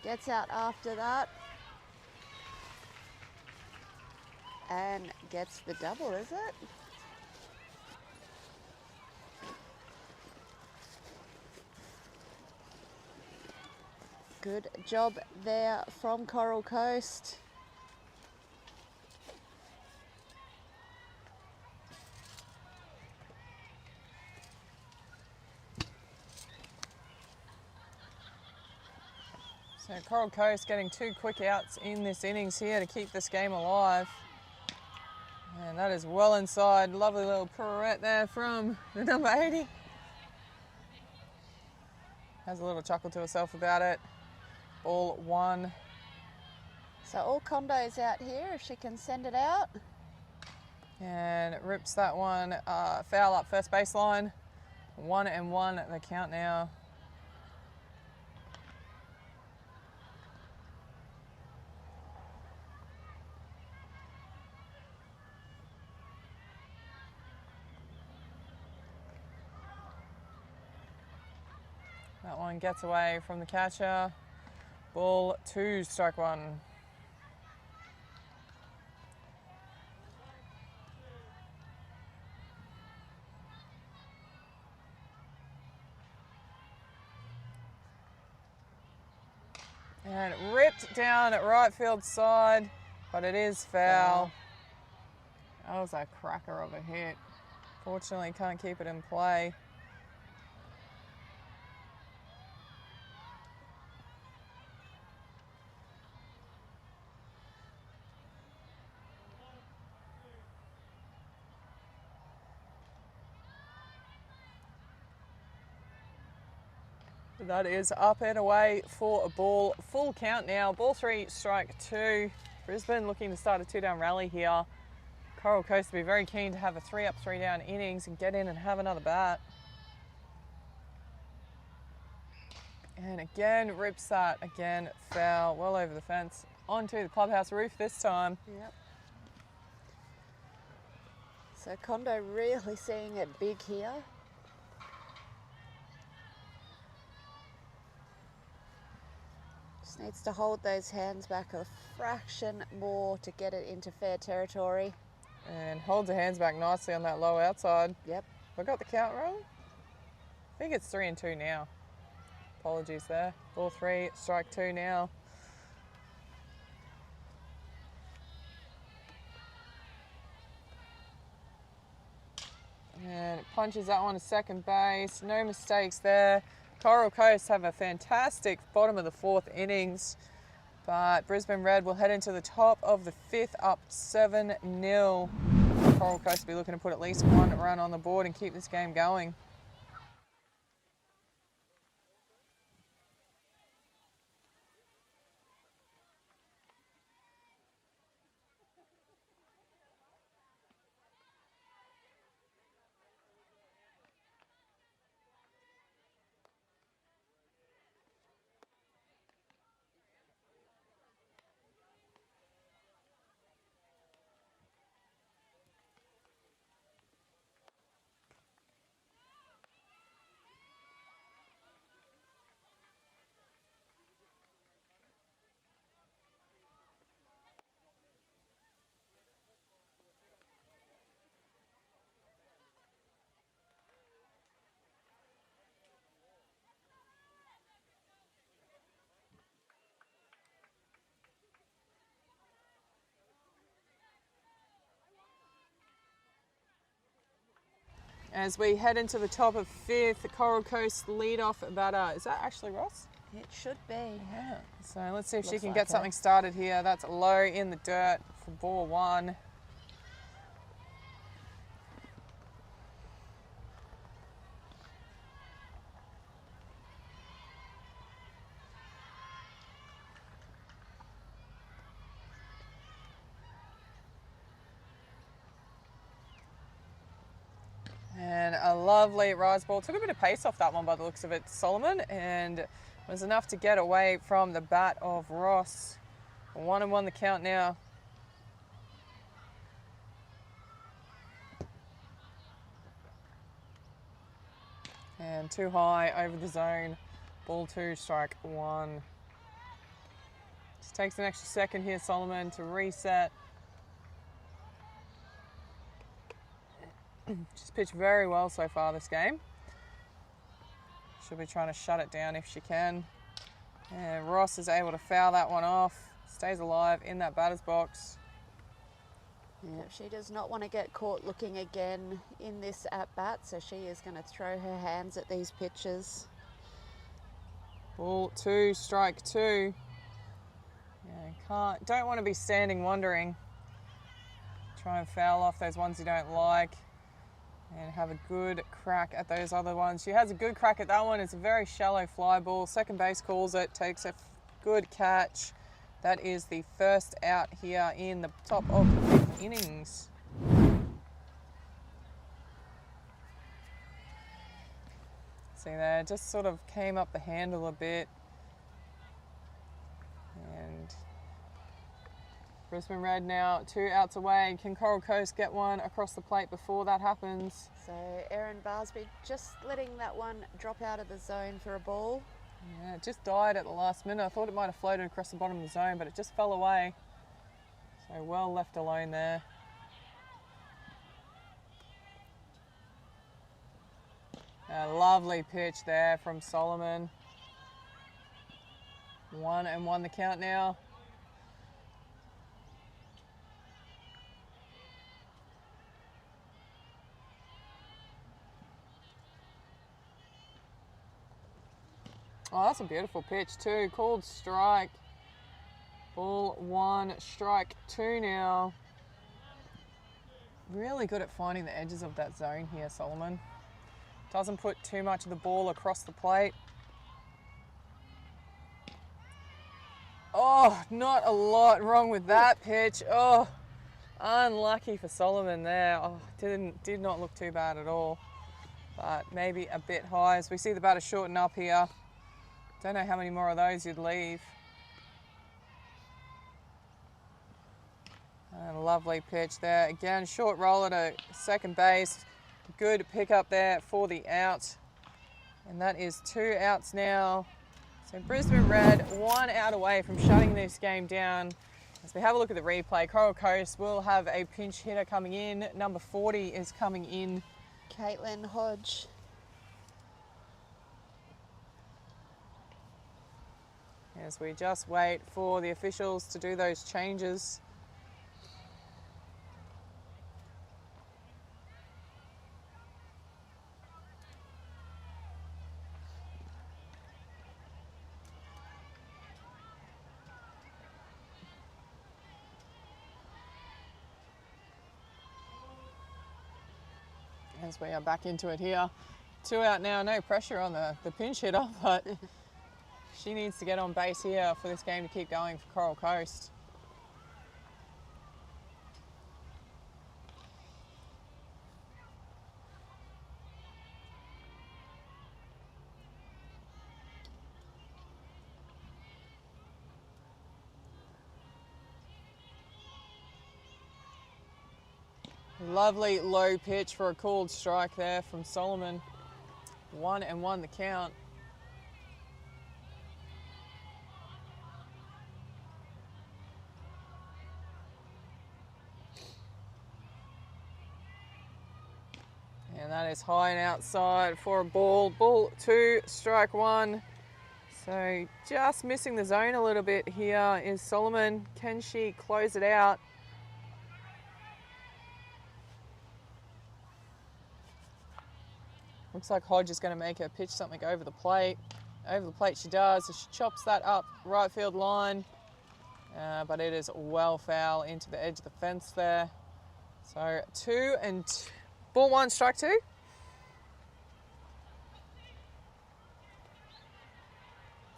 Speaker 2: Gets out after that. And gets the double, is it? Good job there from Coral Coast.
Speaker 1: So Coral Coast getting 2 quick outs in this innings here to keep this game alive. And that is well inside. Lovely little pirouette there from the number 80. Has a little chuckle to herself about it. Ball 1.
Speaker 2: So all condos out here if she can send it out.
Speaker 1: And it rips that one foul up first baseline. 1-1 the count now. That one gets away from the catcher. Ball 2, strike 1. And ripped down at right field side, but it is foul. That was a cracker of a hit. Fortunately, can't keep it in play. That is up and away for a ball. Full count now. Ball 3, strike 2. Brisbane looking to start a 2-down rally here. Coral Coast will be very keen to have a 3-up, 3-down innings and get in and have another bat. And again, rips that. Again, foul. Well over the fence. Onto the clubhouse roof this time.
Speaker 2: Yep. So Condo really seeing it big here. Just needs to hold those hands back a fraction more to get it into fair territory.
Speaker 1: And holds her hands back nicely on that low outside.
Speaker 2: Yep.
Speaker 1: I got the count wrong? I think it's 3-2 now. Apologies there. Ball 3, strike 2 now. And it punches that one to second base. No mistakes there. Coral Coast have a fantastic bottom of the 4th innings. But Brisbane Red will head into the top of the 5th up 7-0. Coral Coast will be looking to put at least 1 run on the board and keep this game going. As we head into the top of 5th, the Coral Coast lead-off batter. Is that actually Ross?
Speaker 2: It should be.
Speaker 1: Yeah. So let's see if she
Speaker 2: Looks
Speaker 1: can
Speaker 2: like
Speaker 1: get
Speaker 2: her.
Speaker 1: something started here. That's low in the dirt for ball 1. And a lovely rise ball. Took a bit of pace off that one by the looks of it, Solomon, and was enough to get away from the bat of Ross. 1-1 the count now. And too high over the zone. Ball 2, strike 1. Just takes an extra second here, Solomon, to reset. She's pitched very well so far this game. She'll be trying to shut it down if she can. And Ross is able to foul that one off. Stays alive in that batter's box.
Speaker 2: Yeah, she does not want to get caught looking again in this at-bat, so she is going to throw her hands at these pitches.
Speaker 1: Ball 2, strike 2. Yeah, don't want to be standing wondering. Try and foul off those ones you don't like and have a good crack at those other ones. She has a good crack at that one. It's a very shallow fly ball. Second base calls it, takes a good catch. That is the first out here in the top of the 5th innings. See there, just sort of came up the handle a bit. And Brisbane Red now 2 outs away. Can Coral Coast get one across the plate before that happens?
Speaker 2: So Erin Barsby just letting that one drop out of the zone for a ball.
Speaker 1: Yeah, it just died at the last minute. I thought it might have floated across the bottom of the zone, but it just fell away. So well left alone there. A lovely pitch there from Solomon. 1-1 the count now. Oh, that's a beautiful pitch too. Called strike. Ball 1, strike 2 now. Really good at finding the edges of that zone here, Solomon. Doesn't put too much of the ball across the plate. Oh, not a lot wrong with that pitch. Oh, unlucky for Solomon there. Oh, did not look too bad at all. But maybe a bit high as we see the batter shorten up here. Don't know how many more of those you'd leave. And a lovely pitch there. Again, short roller to second base. Good pickup there for the out. And that is 2 outs now. So Brisbane Red 1 out away from shutting this game down. As we have a look at the replay, Coral Coast will have a pinch hitter coming in. Number 40 is coming in.
Speaker 2: Caitlin Hodge.
Speaker 1: As we just wait for the officials to do those changes. As we are back into it here. 2 out now, no pressure on the pinch hitter, but she needs to get on base here for this game to keep going for Coral Coast. Lovely low pitch for a called strike there from Solomon. 1-1 the count. And that is high and outside for a ball. Ball 2, strike 1. So just missing the zone a little bit here is Solomon. Can she close it out? Looks like Hodge is going to make her pitch something over the plate. Over the plate she does. So she chops that up right field line. But it is well foul into the edge of the fence there. So ball 1, strike 2.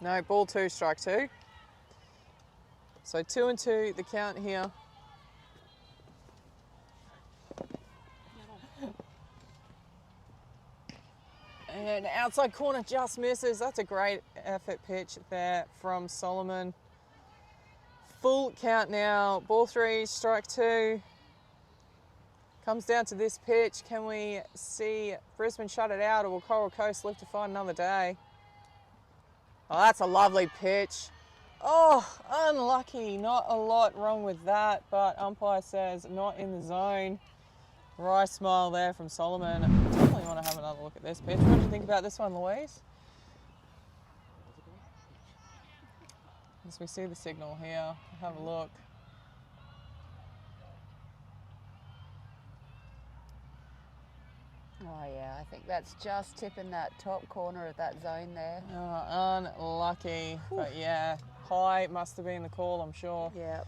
Speaker 1: No, ball 2, strike 2. So 2-2 the count here. And outside corner just misses. That's a great effort pitch there from Solomon. Full count now. Ball 3, strike 2. Comes down to this pitch. Can we see Brisbane shut it out, or will Coral Coast live to fight another day? Oh, that's a lovely pitch. Oh, unlucky. Not a lot wrong with that, but umpire says not in the zone. Wry smile there from Solomon. Definitely want to have another look at this pitch. What do you think about this one, Louise? As we see the signal here, have a look.
Speaker 2: Oh yeah, I think that's just tipping that top corner of that zone there.
Speaker 1: Oh, unlucky. But yeah, high must have been the call, I'm sure.
Speaker 2: Yep.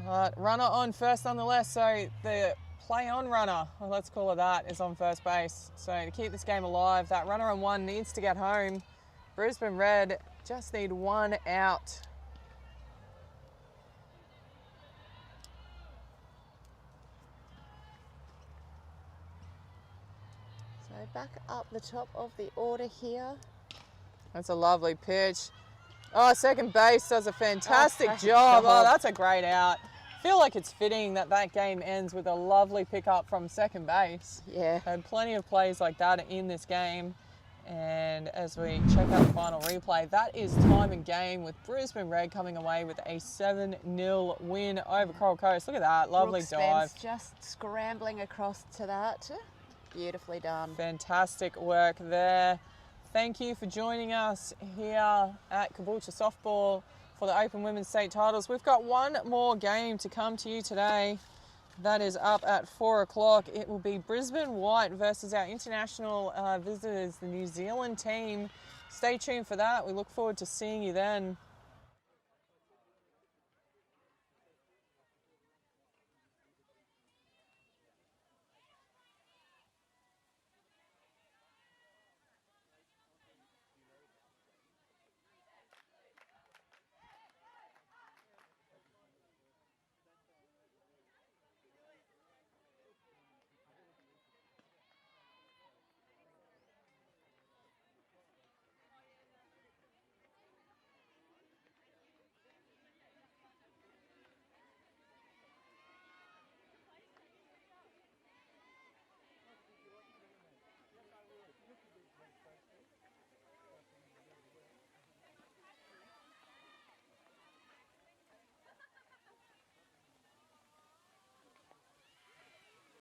Speaker 1: But runner on first nonetheless, so the play on runner, well, let's call it that, is on first base. So to keep this game alive, that runner on 1 needs to get home. Brisbane Red just need 1 out.
Speaker 2: So back up the top of the order here.
Speaker 1: That's a lovely pitch. Oh, second base does a fantastic job. Oh, that's a great out. I feel like it's fitting that that game ends with a lovely pickup from second base.
Speaker 2: Yeah.
Speaker 1: Had plenty of plays like that in this game. And as we check out the final replay, that is time and game with Brisbane Red coming away with a 7-0 win over Coral Coast. Look at that, lovely dive.
Speaker 2: Just scrambling across to that. Beautifully done.
Speaker 1: Fantastic work there. Thank you for joining us here at Caboolture Softball for the Open Women's State Titles. We've got one more game to come to you today. That is up at 4 o'clock. It will be Brisbane White versus our international visitors, the New Zealand team. Stay tuned for that. We look forward to seeing you then.